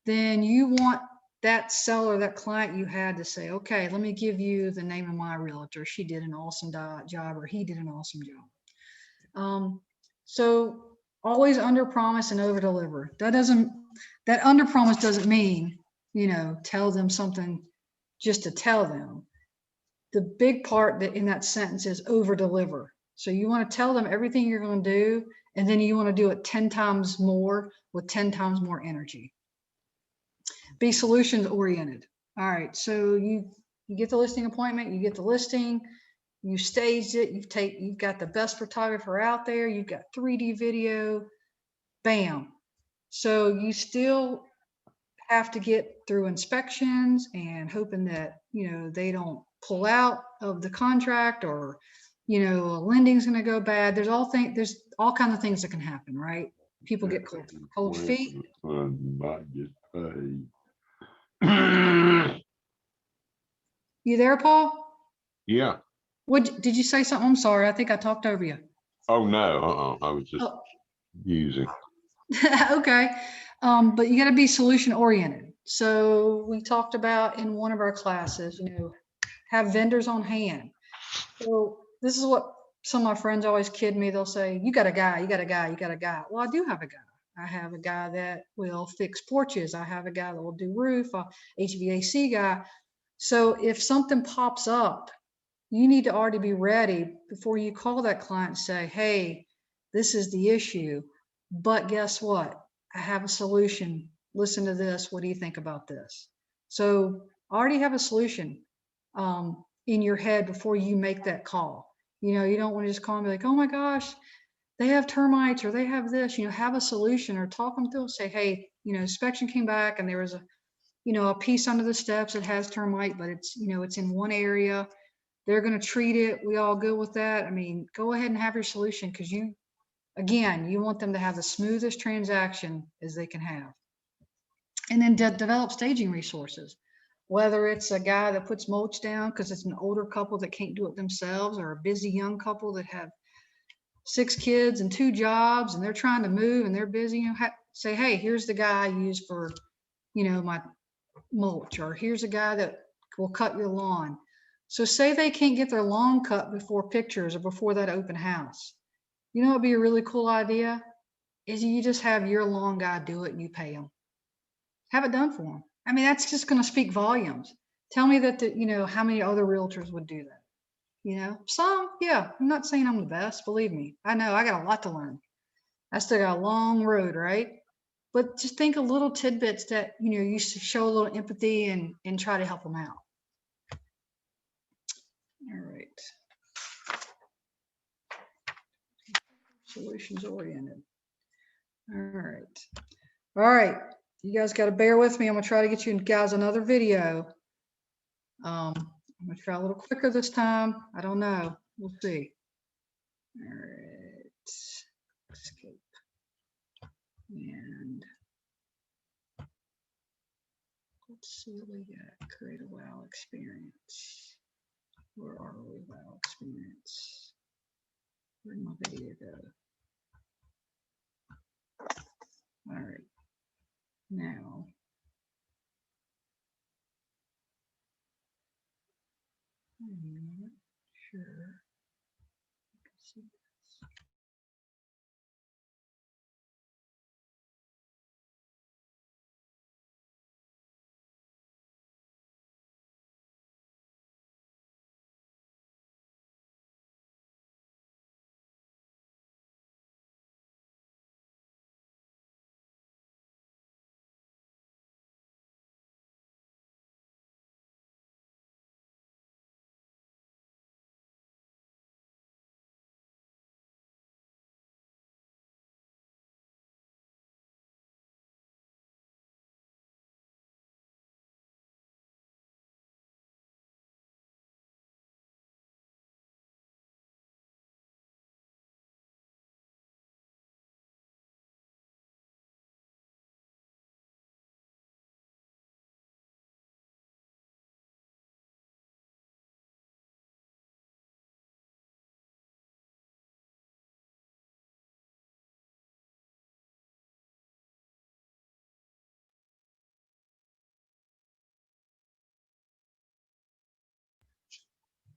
then you want that seller, that client you had to say, okay, let me give you the name of my realtor. She did an awesome job, or he did an awesome job. So always under promise and over deliver. That under promise doesn't mean, tell them something just to tell them. The big part that in that sentence is over deliver. So you want to tell them everything you're going to do, and then you want to do it 10 times more with 10 times more energy. Be solutions oriented. All right. So you get the listing appointment, you get the listing, you staged it, you've got the best photographer out there, you've got 3D video, bam. So you still have to get through inspections and hoping that, they don't pull out of the contract, or, a lending's going to go bad. There's all kinds of things that can happen, right? People get cold feet. You there, Paul? Yeah. Did you say something? I'm sorry. I think I talked over you. Oh, no, I was just Oh. using. Okay. But you got to be solution oriented. So we talked about in one of our classes, have vendors on hand. So this is what some of my friends always kid me. They'll say, you got a guy, you got a guy, you got a guy. Well, I do have a guy. I have a guy that will fix porches. I have a guy that will do roof, HVAC guy. So if something pops up, you need to already be ready before you call that client and say, hey, this is the issue, but guess what? I have a solution. Listen to this. What do you think about this? So already have a solution in your head before you make that call. You don't want to just call and be like, oh my gosh, they have termites, or they have this. Have a solution, or talk them through and say, hey, inspection came back and there was a piece under the steps that has termite, but it's in one area. They're going to treat it. We all good with that. I mean, go ahead and have your solution, because you want them to have the smoothest transaction as they can have. And then develop staging resources, whether it's a guy that puts mulch down because it's an older couple that can't do it themselves, or a busy young couple that have 6 kids and 2 jobs and they're trying to move and they're busy. Say, hey, here's the guy I use for, my mulch, or here's a guy that will cut your lawn. So say they can't get their lawn cut before pictures or before that open house. It'd be a really cool idea is you just have your lawn guy do it and you pay him. Have it done for them. I mean, that's just going to speak volumes. Tell me that, how many other realtors would do that? Some, yeah. I'm not saying I'm the best. Believe me. I know I got a lot to learn. I still got a long road, right? But just think of little tidbits that, you should show a little empathy and try to help them out. All right. Solutions oriented. All right. All right. You guys got to bear with me. I'm going to try to get you guys another video. I'm going to try a little quicker this time. I don't know. We'll see. All right. Escape. And let's see what we got. Create a wow experience. Where are we? Wow experience. Where'd my video go? All right. Now, I'm not sure. You can see this.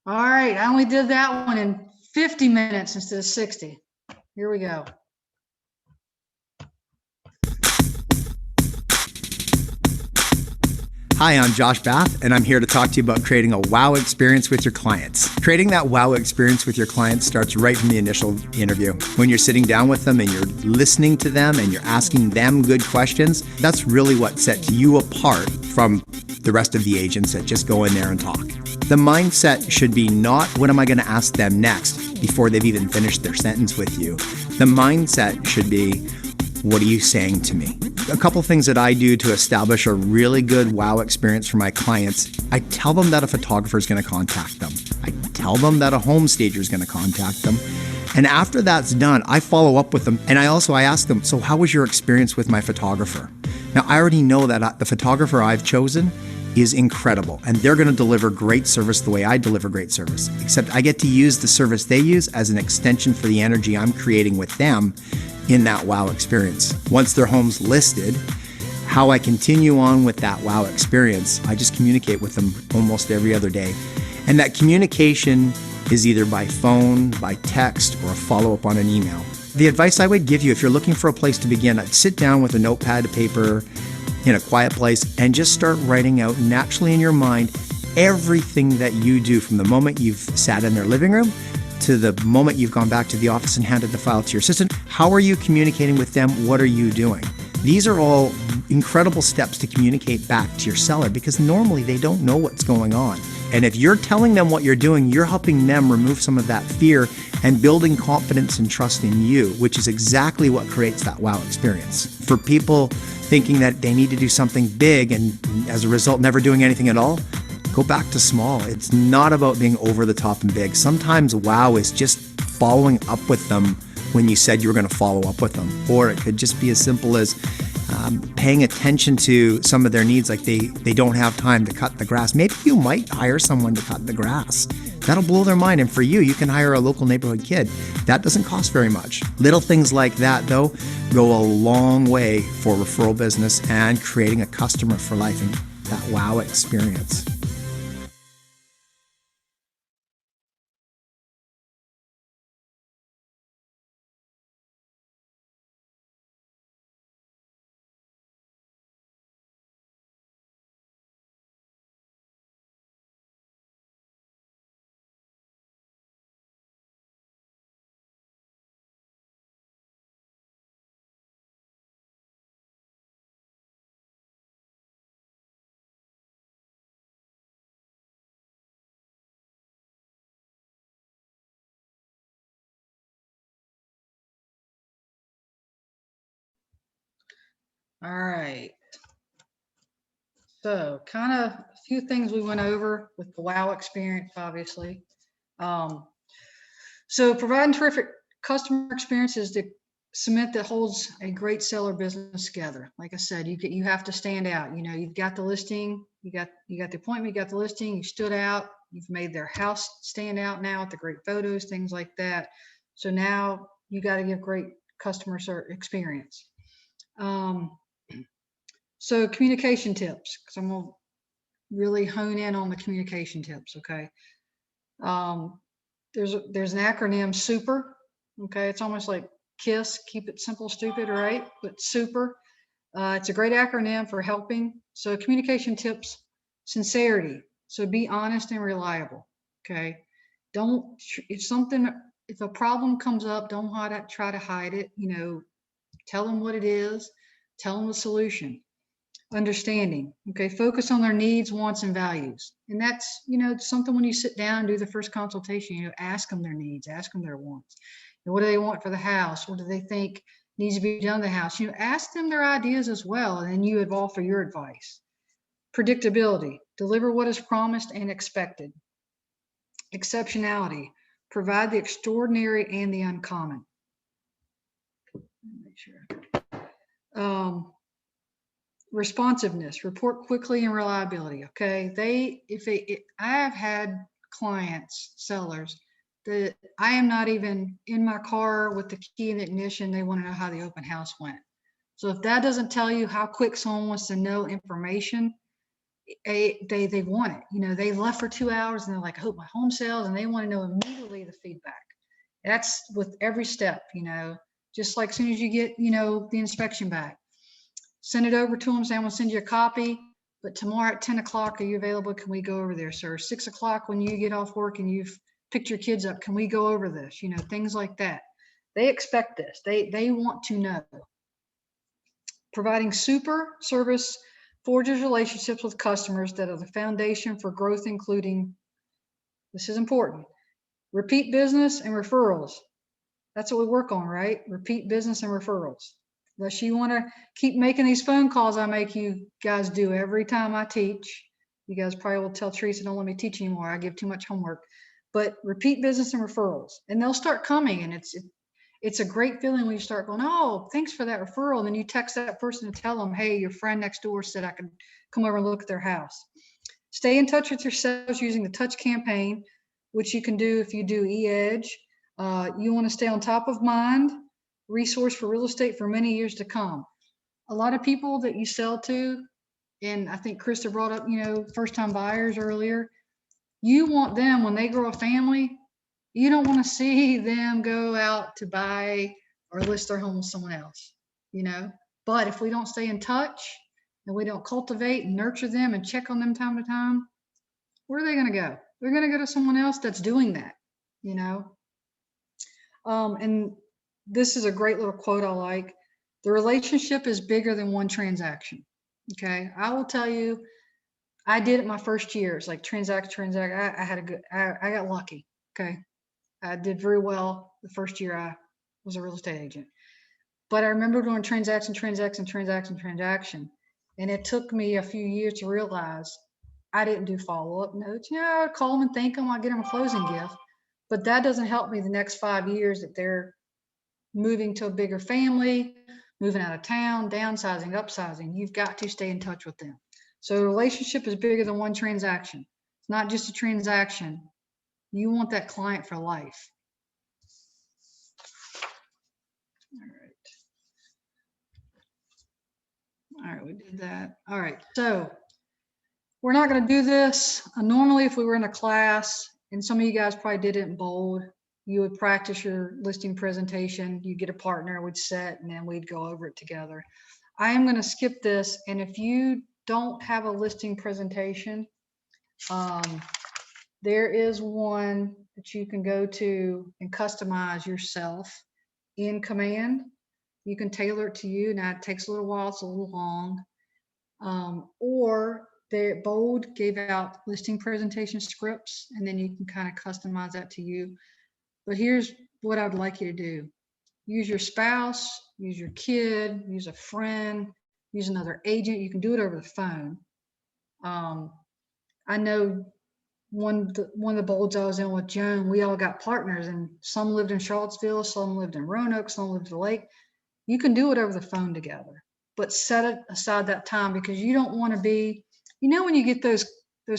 All right, I only did that one in 50 minutes instead of 60. Here we go. Hi, I'm Josh Bath, and I'm here to talk to you about creating a wow experience with your clients. Creating that wow experience with your clients starts right from the initial interview. When you're sitting down with them and you're listening to them and you're asking them good questions, that's really what sets you apart from the rest of the agents that just go in there and talk. The mindset should be not, what am I going to ask them next, before they've even finished their sentence with you. The mindset should be, what are you saying to me? A couple things that I do to establish a really good wow experience for my clients. I tell them that a photographer is going to contact them. I tell them that a home stager is going to contact them. And after that's done, I follow up with them. And I ask them, so how was your experience with my photographer? Now, I already know that the photographer I've chosen is incredible, and they're going to deliver great service the way I deliver great service, except I get to use the service they use as an extension for the energy I'm creating with them in that wow experience. Once their home's listed, how I continue on with that wow experience, I just communicate with them almost every other day. And that communication is either by phone, by text, or a follow-up on an email. The advice I would give you if you're looking for a place to begin, I'd sit down with a notepad of paper in a quiet place and just start writing out naturally in your mind everything that you do from the moment you've sat in their living room to the moment you've gone back to the office and handed the file to your assistant. How are you communicating with them? What are you doing? These are all incredible steps to communicate back to your seller, because normally they don't know what's going on. And if you're telling them what you're doing, you're helping them remove some of that fear and building confidence and trust in you, which is exactly what creates that wow experience. For people thinking that they need to do something big and as a result never doing anything at all, go back to small. It's not about being over the top and big. Sometimes wow is just following up with them when you said you were going to follow up with them. Or it could just be as simple as paying attention to some of their needs, like they don't have time to cut the grass. Maybe you might hire someone to cut the grass. That'll blow their mind. And for you, you can hire a local neighborhood kid. That doesn't cost very much. Little things like that, though, go a long way for referral business and creating a customer for life and that wow experience. All right. So kind of a few things we went over with the wow experience, obviously. So providing terrific customer experience is the cement that holds a great seller business together. Like I said, you have to stand out. You know, you've got the listing, you got the appointment, you got the listing, you stood out, you've made their house stand out now with the great photos, things like that. So now you got to give great customer experience. So communication tips, because I'm gonna really hone in on the communication tips. Okay. There's an acronym, SUPER. Okay, it's almost like KISS, keep it simple, stupid, right? But SUPER. It's a great acronym for helping. So communication tips, sincerity. So be honest and reliable. Okay. If a problem comes up, don't try to hide it. You know, tell them what it is, tell them the solution. Understanding. Okay, focus on their needs, wants, and values. And that's, you know, something when you sit down and do the first consultation, you know, ask them their needs, ask them their wants. And what do they want for the house? What do they think needs to be done to the house? You know, ask them their ideas as well, and then you offer your advice. Predictability. Deliver what is promised and expected. Exceptionality. Provide the extraordinary and the uncommon. Make sure. Responsiveness, report quickly, and reliability. Okay, I have had clients, sellers, that I am not even in my car with the key in the ignition. They want to know how the open house went. So if that doesn't tell you how quick someone wants to know information, they want it. You know, they left for 2 hours and they're like, I hope my home sells, and they want to know immediately the feedback. That's with every step, you know, just like as soon as you get, you know, the inspection back, send it over to them, say, I'm gonna send you a copy, but tomorrow at 10 o'clock, are you available? Can we go over there, sir? 6 o'clock when you get off work and you've picked your kids up, can we go over this? You know, things like that. They expect this. They want to know. Providing super service forges relationships with customers that are the foundation for growth, including, this is important, repeat business and referrals. That's what we work on, right? Repeat business and referrals. Unless you want to keep making these phone calls I make you guys do every time I teach. You guys probably will tell Teresa, don't let me teach anymore. I give too much homework. But repeat business and referrals, and they'll start coming, and it's a great feeling when you start going, oh, thanks for that referral. And then you text that person to tell them, hey, your friend next door said I could come over and look at their house. Stay in touch with your sales using the touch campaign, which you can do if you do e-edge. You want to stay on top of mind, resource for real estate for many years to come. A lot of people that you sell to, and I think Krista brought up, you know, first-time buyers earlier, you want them, when they grow a family, you don't want to see them go out to buy or list their home with someone else, you know? But if we don't stay in touch and we don't cultivate and nurture them and check on them time to time, where are they going to go? They're going to go to someone else that's doing that, you know? And this is a great little quote I like. The relationship is bigger than one transaction. Okay. I will tell you, I did it my first year. It's like transact. I had a good, I got lucky. Okay. I did very well the first year I was a real estate agent. But I remember doing transaction. And it took me a few years to realize I didn't do follow-up notes. Yeah, I'd call them and thank them. I'd get them a closing gift. But that doesn't help me the next 5 years that they're moving to a bigger family, moving out of town, downsizing, upsizing. You've got to stay in touch with them. So the relationship is bigger than one transaction. It's not just a transaction. You want that client for life. All right, we did that. All right, so we're not going to do this. Normally, if we were in a class, and some of you guys probably did it in bold, you would practice your listing presentation. You get a partner, we'd set, and then we'd go over it together. I am going to skip this, and if you don't have a listing presentation, there is one that you can go to and customize yourself in Command. You can tailor it to you. Now it takes a little while, it's a little long. Or Bold gave out listing presentation scripts, and then you can kind of customize that to you. But here's what I'd like you to do. Use your spouse, use your kid, use a friend, use another agent. You can do it over the phone. I know one of the Bolds I was in with Joan, we all got partners, and some lived in Charlottesville, some lived in Roanoke, some lived in the Lake. You can do it over the phone together, but set it aside that time, because you don't want to be, you know, when you get those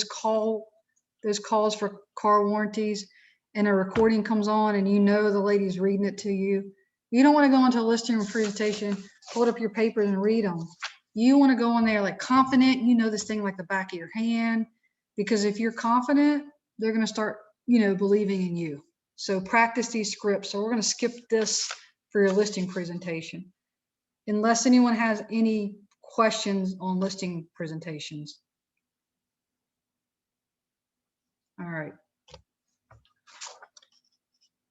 calls for car warranties and a recording comes on and you know the lady's reading it to you. You don't want to go into a listing presentation, hold up your papers and read them. You want to go in there like confident, you know this thing like the back of your hand, because if you're confident, they're going to start, you know, believing in you. So practice these scripts. So we're going to skip this for your listing presentation, unless anyone has any questions on listing presentations. All right.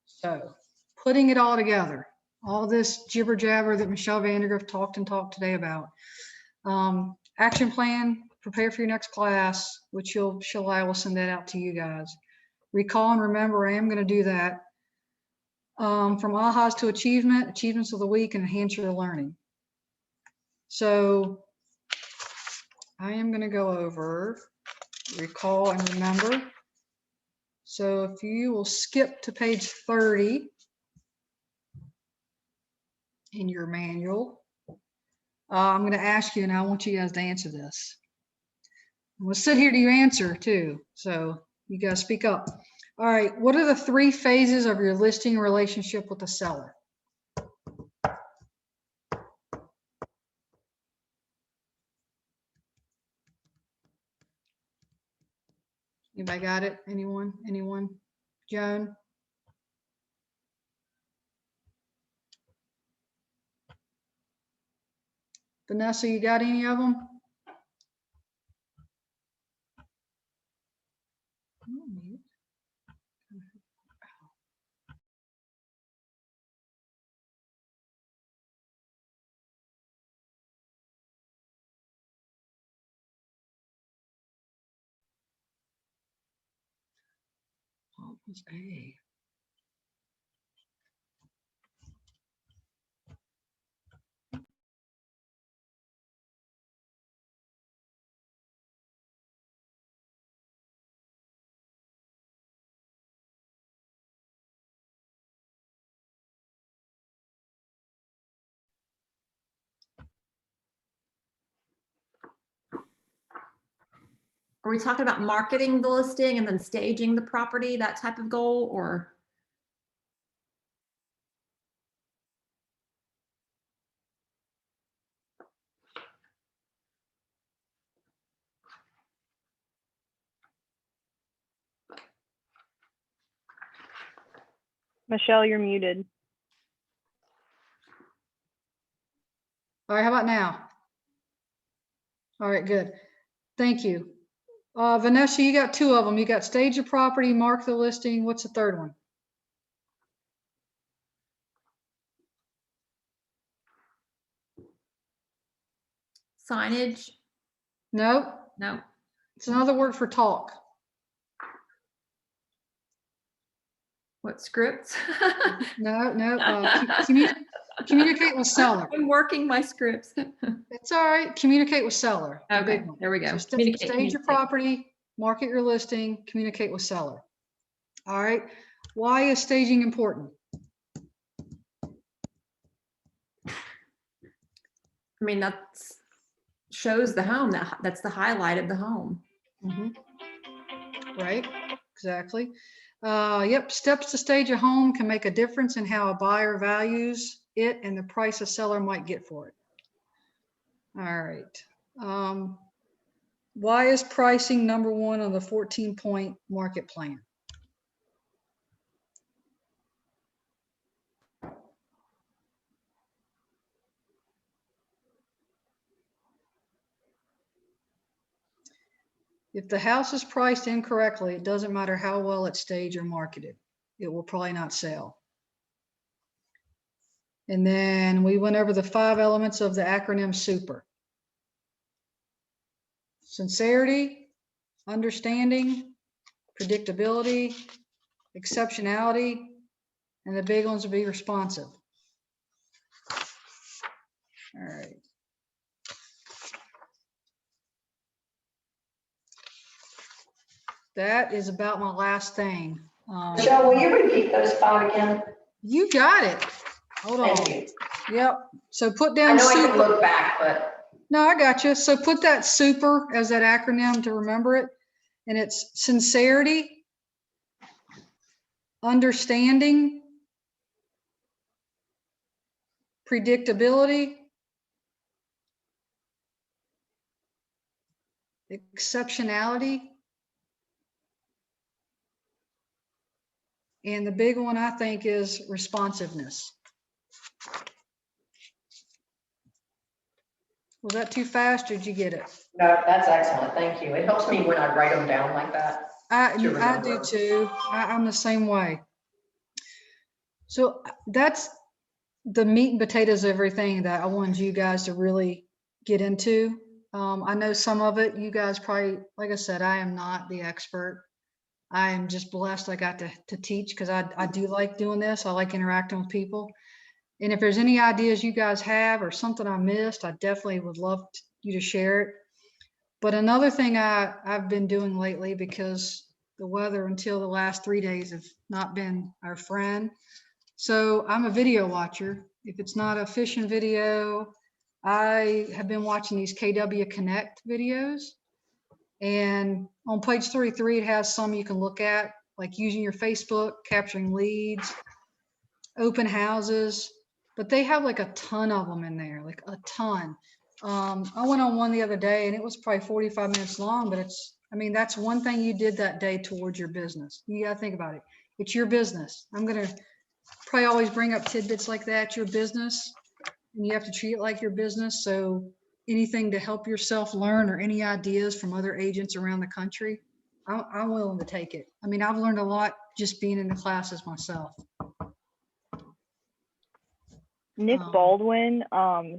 So putting it all together, all this jibber jabber that Michelle Vandergrift talked today about. Action plan, prepare for your next class, which I will send that out to you guys. Recall and remember, I am going to do that. From ahas to achievements of the week, and enhance your learning. So I am going to go over recall and remember. So if you will skip to page 30 in your manual, I'm going to ask you, and I want you guys to answer this. We'll sit here to your answer too. So you guys speak up. All right. What are the 3 phases of your listing relationship with the seller? Anybody got it? Anyone? Joan? Vanessa, you got any of them? What was A? Are we talking about marketing the listing and then staging the property, that type of goal, or? Michelle, you're muted. All right, how about now? All right, good. Thank you. Vanessa, you got two of them. You got stage your property, mark the listing. What's the third one? Signage? Nope. No. It's another word for talk. What, scripts? No. Communicate with seller. I'm working my scripts. It's all right. Communicate with seller. the Okay, big one. there we go. So stage your Communicate. property, market your listing, communicate with seller. All right. Why is staging important? I mean, that's shows the home. That's the highlight of the home. Mhm. Right, exactly. Yep, steps to stage a home can make a difference in how a buyer values it and the price a seller might get for it. All right. Why is pricing number one on the 14-point market plan? If the house is priced incorrectly, it doesn't matter how well it's staged or marketed. It will probably not sell. And then we went over the 5 elements of the acronym SUPER. Sincerity, understanding, predictability, exceptionality, and the big ones will be responsive. All right. That is about my last thing. Michelle, will you repeat those 5 again? You got it. Hold on. Thank you. Yep. So put I down know I SUPER. can look back, but No, I got you. So put that SUPER as that acronym to remember it. And it's sincerity, understanding, predictability, exceptionality, and the big one I think is responsiveness. Was that too fast or did you get it? no, that's excellent. Thank you. It helps me when I write them down like that. I do remember. too. I'm the same way. So that's the meat and potatoes of everything that I wanted you guys to really get into. I know some of it, you guys probably, like I said, I am not the expert. I am just blessed I got to teach because I do like doing this. I like interacting with people. And if there's any ideas you guys have or something I missed, I definitely would love you to share it. But another thing I've been doing lately, because the weather until the last 3 days have not been our friend. So I'm a video watcher. If it's not a fishing video, I have been watching these KW Connect videos. And on page 33, it has some you can look at, like using your Facebook, capturing leads, open houses, but they have like a ton of them in there, like a ton. I went on one the other day and it was probably 45 minutes long, but it's I mean, that's one thing you did that day towards your business. You gotta think about it. It's your business. I'm gonna probably always bring up tidbits like that, your business, and you have to treat it like your business. So anything to help yourself learn or any ideas from other agents around the country, I'm willing to take it. I mean, I've learned a lot just being in the classes myself. Nick Um, Baldwin,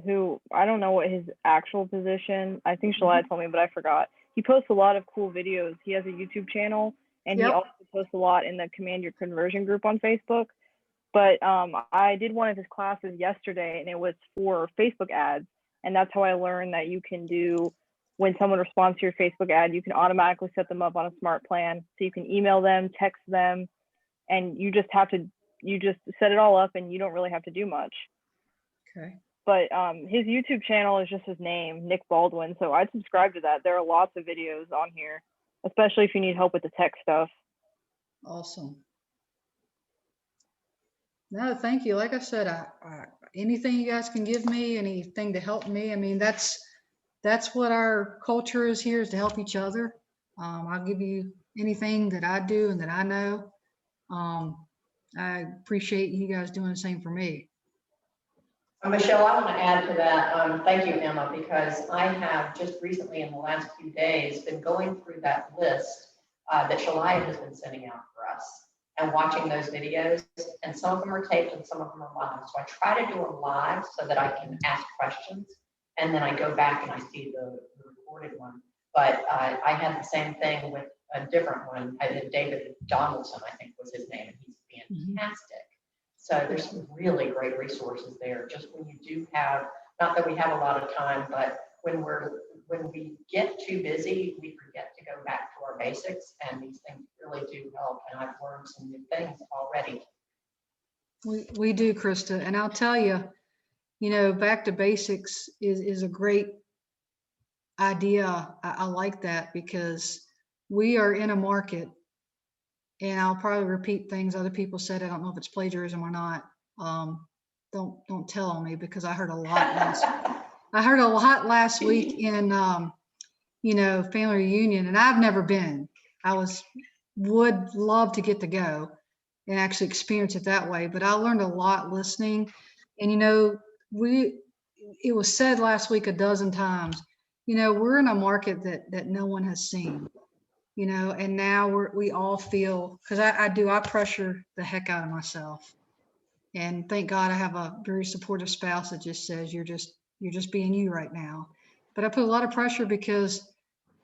who I don't know what his actual position, I think Shalad told me, but I forgot. He posts a lot of cool videos. He has a YouTube channel, and he Yep. also posts a lot in the Command Your Conversion group on Facebook. But I did one of his classes yesterday, and it was for Facebook ads. And that's how I learned that you can do, when someone responds to your Facebook ad, you can automatically set them up on a smart plan. So you can email them, text them, and you just set it all up, and you don't really have to do much. Okay. But his YouTube channel is just his name, Nick Baldwin. So I'd subscribe to that. There are lots of videos on here, especially if you need help with the tech stuff. Awesome. No, thank you. Like I said, anything you guys can give me, anything to help me. I mean, that's what our culture is here, is to help each other. I'll give you anything that I do and that I know. I appreciate you guys doing the same for me. Michelle, I want to add to that. Thank you, Emma, because I have just recently in the last few days been going through that list that Shalaya has been sending out for us and watching those videos. And some of them are taped and some of them are live. So I try to do them live so that I can ask questions. And then I go back and I see the recorded one. But I had the same thing with a different one. I did David Donaldson, I think was his name, and he's fantastic. So there's some really great resources there. Just when you do have, not that we have a lot of time, but when we get too busy, we forget to go back to our basics, and these things really do help. And I've learned some new things already. We do, Krista. And I'll tell you, back to basics is a great idea. I like that because we are in a market, and I'll probably repeat things other people said. I don't know if it's plagiarism or not. Don't tell on me, because I heard a lot last week in family reunion, and I've never been. Would love to get to go and actually experience it that way, but I learned a lot listening. And it was said last week a dozen times, we're in a market that no one has seen. And now we all feel, because I pressure the heck out of myself. And thank God I have a very supportive spouse that just says, you're just being you right now. But I put a lot of pressure because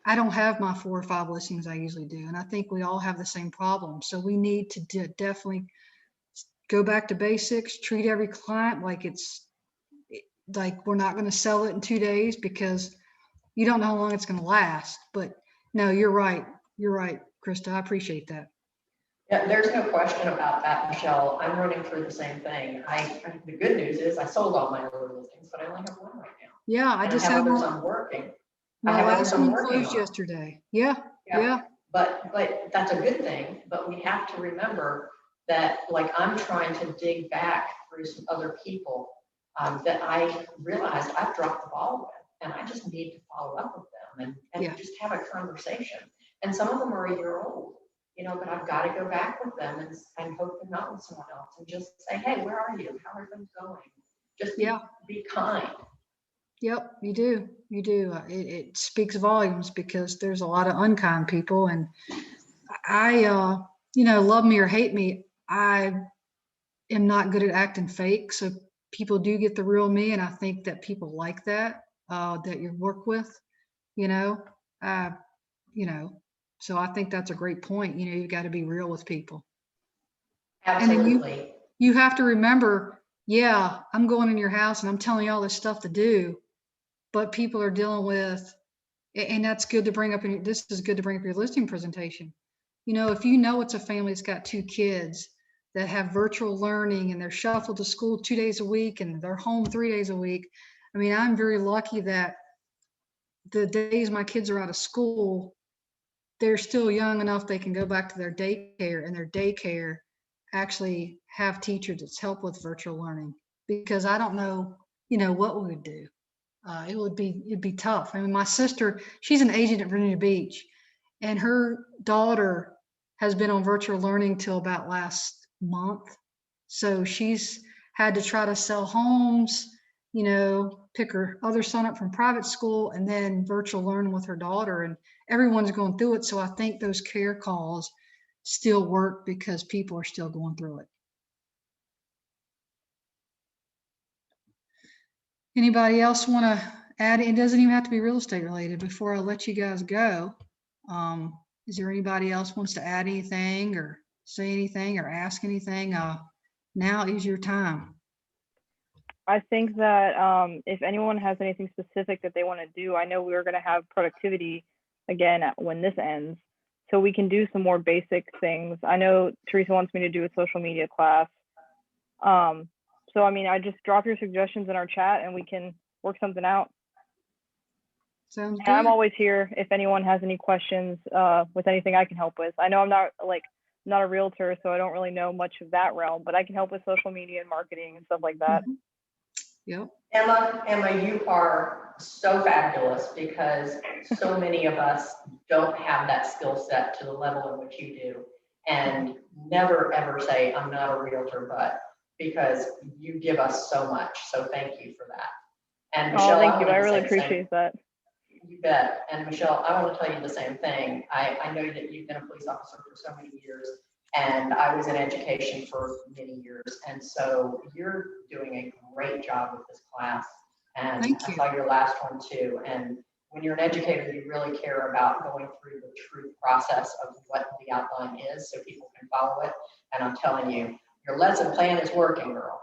I don't have my 4 or 5 listings I usually do. And I think we all have the same problem. So we need to definitely go back to basics, treat every client like we're not going to sell it in 2 days, because you don't know how long it's going to last. But no, you're right. You're right, Krista. I appreciate that. Yeah, there's no question about that, Michelle. I'm running through the same thing. The good news is I sold all my other listings, but I only have 1 right now. Yeah, I And just I have have others one. I'm working. My last one closed yesterday. Yeah. But that's a good thing. But we have to remember that, like, I'm trying to dig back through some other people that I realized I've dropped the ball with, and I just need to follow up with them and just have a conversation. And some of them are a year old, but I've got to go back with them and hope they're not with someone else, and just say, hey, where are you? How are things going? Just be kind. Yep, you do. You do. It speaks volumes, because there's a lot of unkind people. And I, love me or hate me, I am not good at acting fake. So people do get the real me. And I think that people like that you work with, so I think that's a great point. You've got to be real with people. Absolutely. And then you have to remember, I'm going in your house and I'm telling you all this stuff to do, but people are dealing with, and that's good to bring up. This is good to bring up your listing presentation. If it's a family that's got 2 kids that have virtual learning and they're shuffled to school 2 days a week and they're home 3 days a week. I mean, I'm very lucky that the days my kids are out of school, they're still young enough they can go back to their daycare, and their daycare actually have teachers that's help with virtual learning, because I don't know, what we would do. It'd be tough. I mean, my sister, she's an agent at Virginia Beach, and her daughter has been on virtual learning till about last month. So she's had to try to sell homes, you know, pick her other son up from private school and then virtual learning with her daughter, and everyone's going through it. So I think those care calls still work because people are still going through it. Anybody else want to add? It doesn't even have to be real estate related. Before I let you guys go, is there anybody else wants to add anything or say anything or ask anything? Now is your time. I think that if anyone has anything specific that they want to do, I know we are going to have productivity again when this ends, so we can do some more basic things. I know Teresa wants me to do a social media class. So, I mean, I just drop your suggestions in our chat and we can work something out. Sounds And good. I'm always here if anyone has any questions with anything I can help with. I know I'm not a realtor, so I don't really know much of that realm, but I can help with social media and marketing and stuff like that. Mhm. Yep. Emma, you are so fabulous because so many of us don't have that skill set to the level in which you do. And never ever say, I'm not a realtor, but because you give us so much. So thank you for that. And Michelle, Oh, thank you. wanted I to really say the same. appreciate that. You bet. And Michelle, I want to tell you the same thing. I know that you've been a police officer for so many years, and I was in education for many years. And so you're doing a great job with this class. And Thank I you. saw your last one too. And when you're an educator, you really care about going through the true process of what the outline is so people can follow it. And I'm telling you, your lesson plan is working, girl.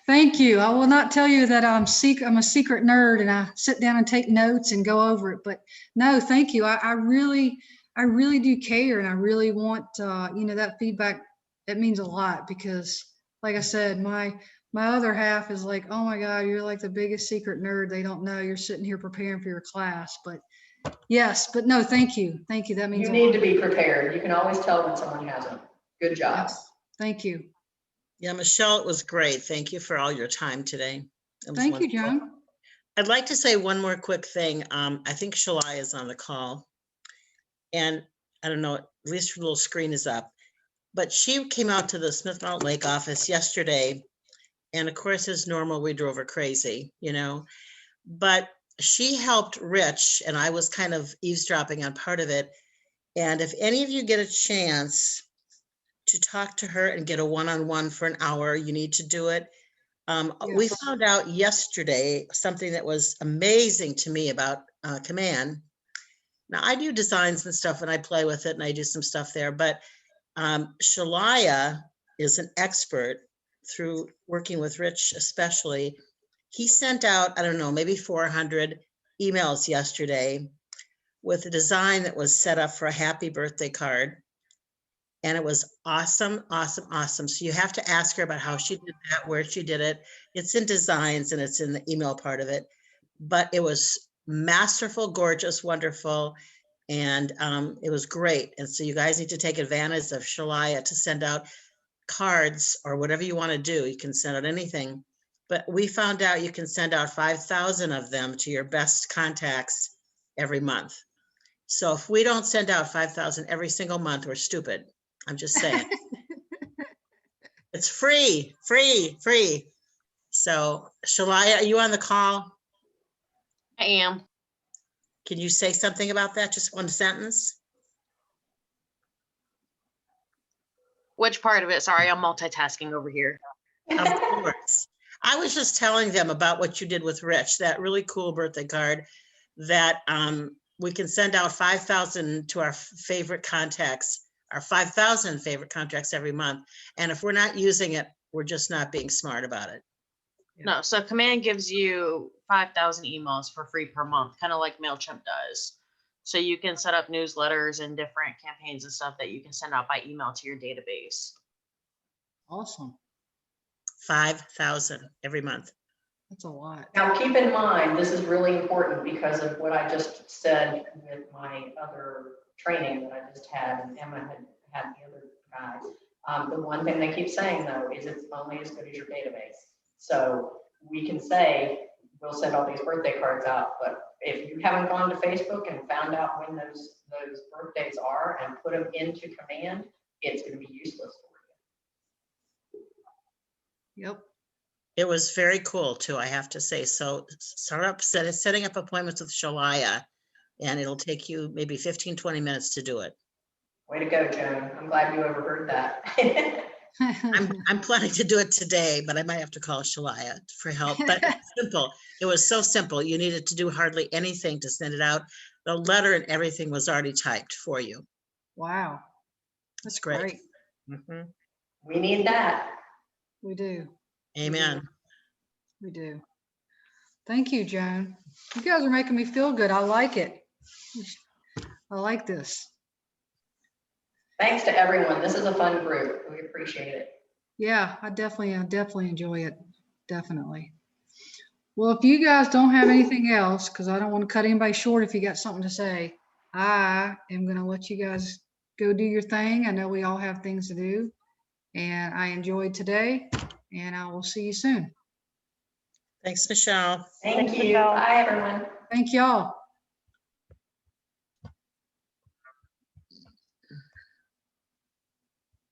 Thank you. I will not tell you that I'm a secret nerd and I sit down and take notes and go over it, but no, thank you. I really do care, and I really want, that feedback. That means a lot because, like I said, my other half is like, oh my God, you're like the biggest secret nerd. They don't know you're sitting here preparing for your class, but yes, but no, thank you. Thank you. That means You a need lot. to be prepared. You can always tell when someone hasn't. Good job. Yes. Thank you. Yeah, Michelle, it was great. Thank you for all your time today. It was Thank you, wonderful. John. I'd like to say one more quick thing. I think Shalai is on the call. And I don't know, at least her little screen is up. But she came out to the Smith Mountain Lake office yesterday. And of course, as normal, we drove her crazy, But she helped Rich, and I was kind of eavesdropping on part of it. And if any of you get a chance to talk to her and get a one-on-one for an hour, you need to do it. We Yes. found out yesterday something that was amazing to me about Command. Now, I do designs and stuff and I play with it and I do some stuff there, but Shalaya is an expert through working with Rich especially. He sent out, I don't know, maybe 400 emails yesterday with a design that was set up for a happy birthday card. And it was awesome, awesome, awesome. So you have to ask her about how she did that, where she did it. It's in designs and it's in the email part of it. But it was masterful, gorgeous, wonderful. And it was great. And so you guys need to take advantage of Shalaya to send out cards or whatever you want to do. You can send out anything. But we found out you can send out 5,000 of them to your best contacts every month. So if we don't send out 5,000 every single month, we're stupid. I'm just saying. It's free, free, free. So Shalaya, are you on the call? I am. Can you say something about that? Just one sentence? Which part of it? Sorry, I'm multitasking over here. Of course. I was just telling them about what you did with Rich, that really cool birthday card that we can send out 5,000 to our favorite contacts, our 5,000 favorite contacts every month. And if we're not using it, we're just not being smart about it. No, so Command gives you 5,000 emails for free per month, kind of like MailChimp does. So you can set up newsletters and different campaigns and stuff that you can send out by email to your database. Awesome. 5,000 every month. That's a lot. Now, keep in mind, this is really important because of what I just said with my other training that I just had, and Emma had the other guy. The one thing they keep saying though is it's only as good as your database. So we can say we'll send all these birthday cards out, but if you haven't gone to Facebook and found out when those birthdays are and put them into command, it's gonna be useless for you. Yep. It was very cool too, I have to say. So setting up appointments with Shalaya, and it'll take you maybe 15, 20 minutes to do it. Way to go, Joan. I'm glad you overheard that. I'm planning to do it today, but I might have to call Shalaya for help. But it's simple. It was so simple. You needed to do hardly anything to send it out. The letter and everything was already typed for you. Wow. That's great. great. Mhm. We need that. We do. Amen. We do. Thank you, Joan. You guys are making me feel good. I like it. I like this. Thanks to everyone. This is a fun group. We appreciate it. Yeah, I definitely enjoy it. Definitely. Well, if you guys don't have anything else, because I don't want to cut anybody short if you got something to say, I am going to let you guys go do your thing. I know we all have things to do, and I enjoyed today, and I will see you soon. Thanks, Michelle. Thank Thanks, you. Michelle. Bye, everyone. Thank y'all.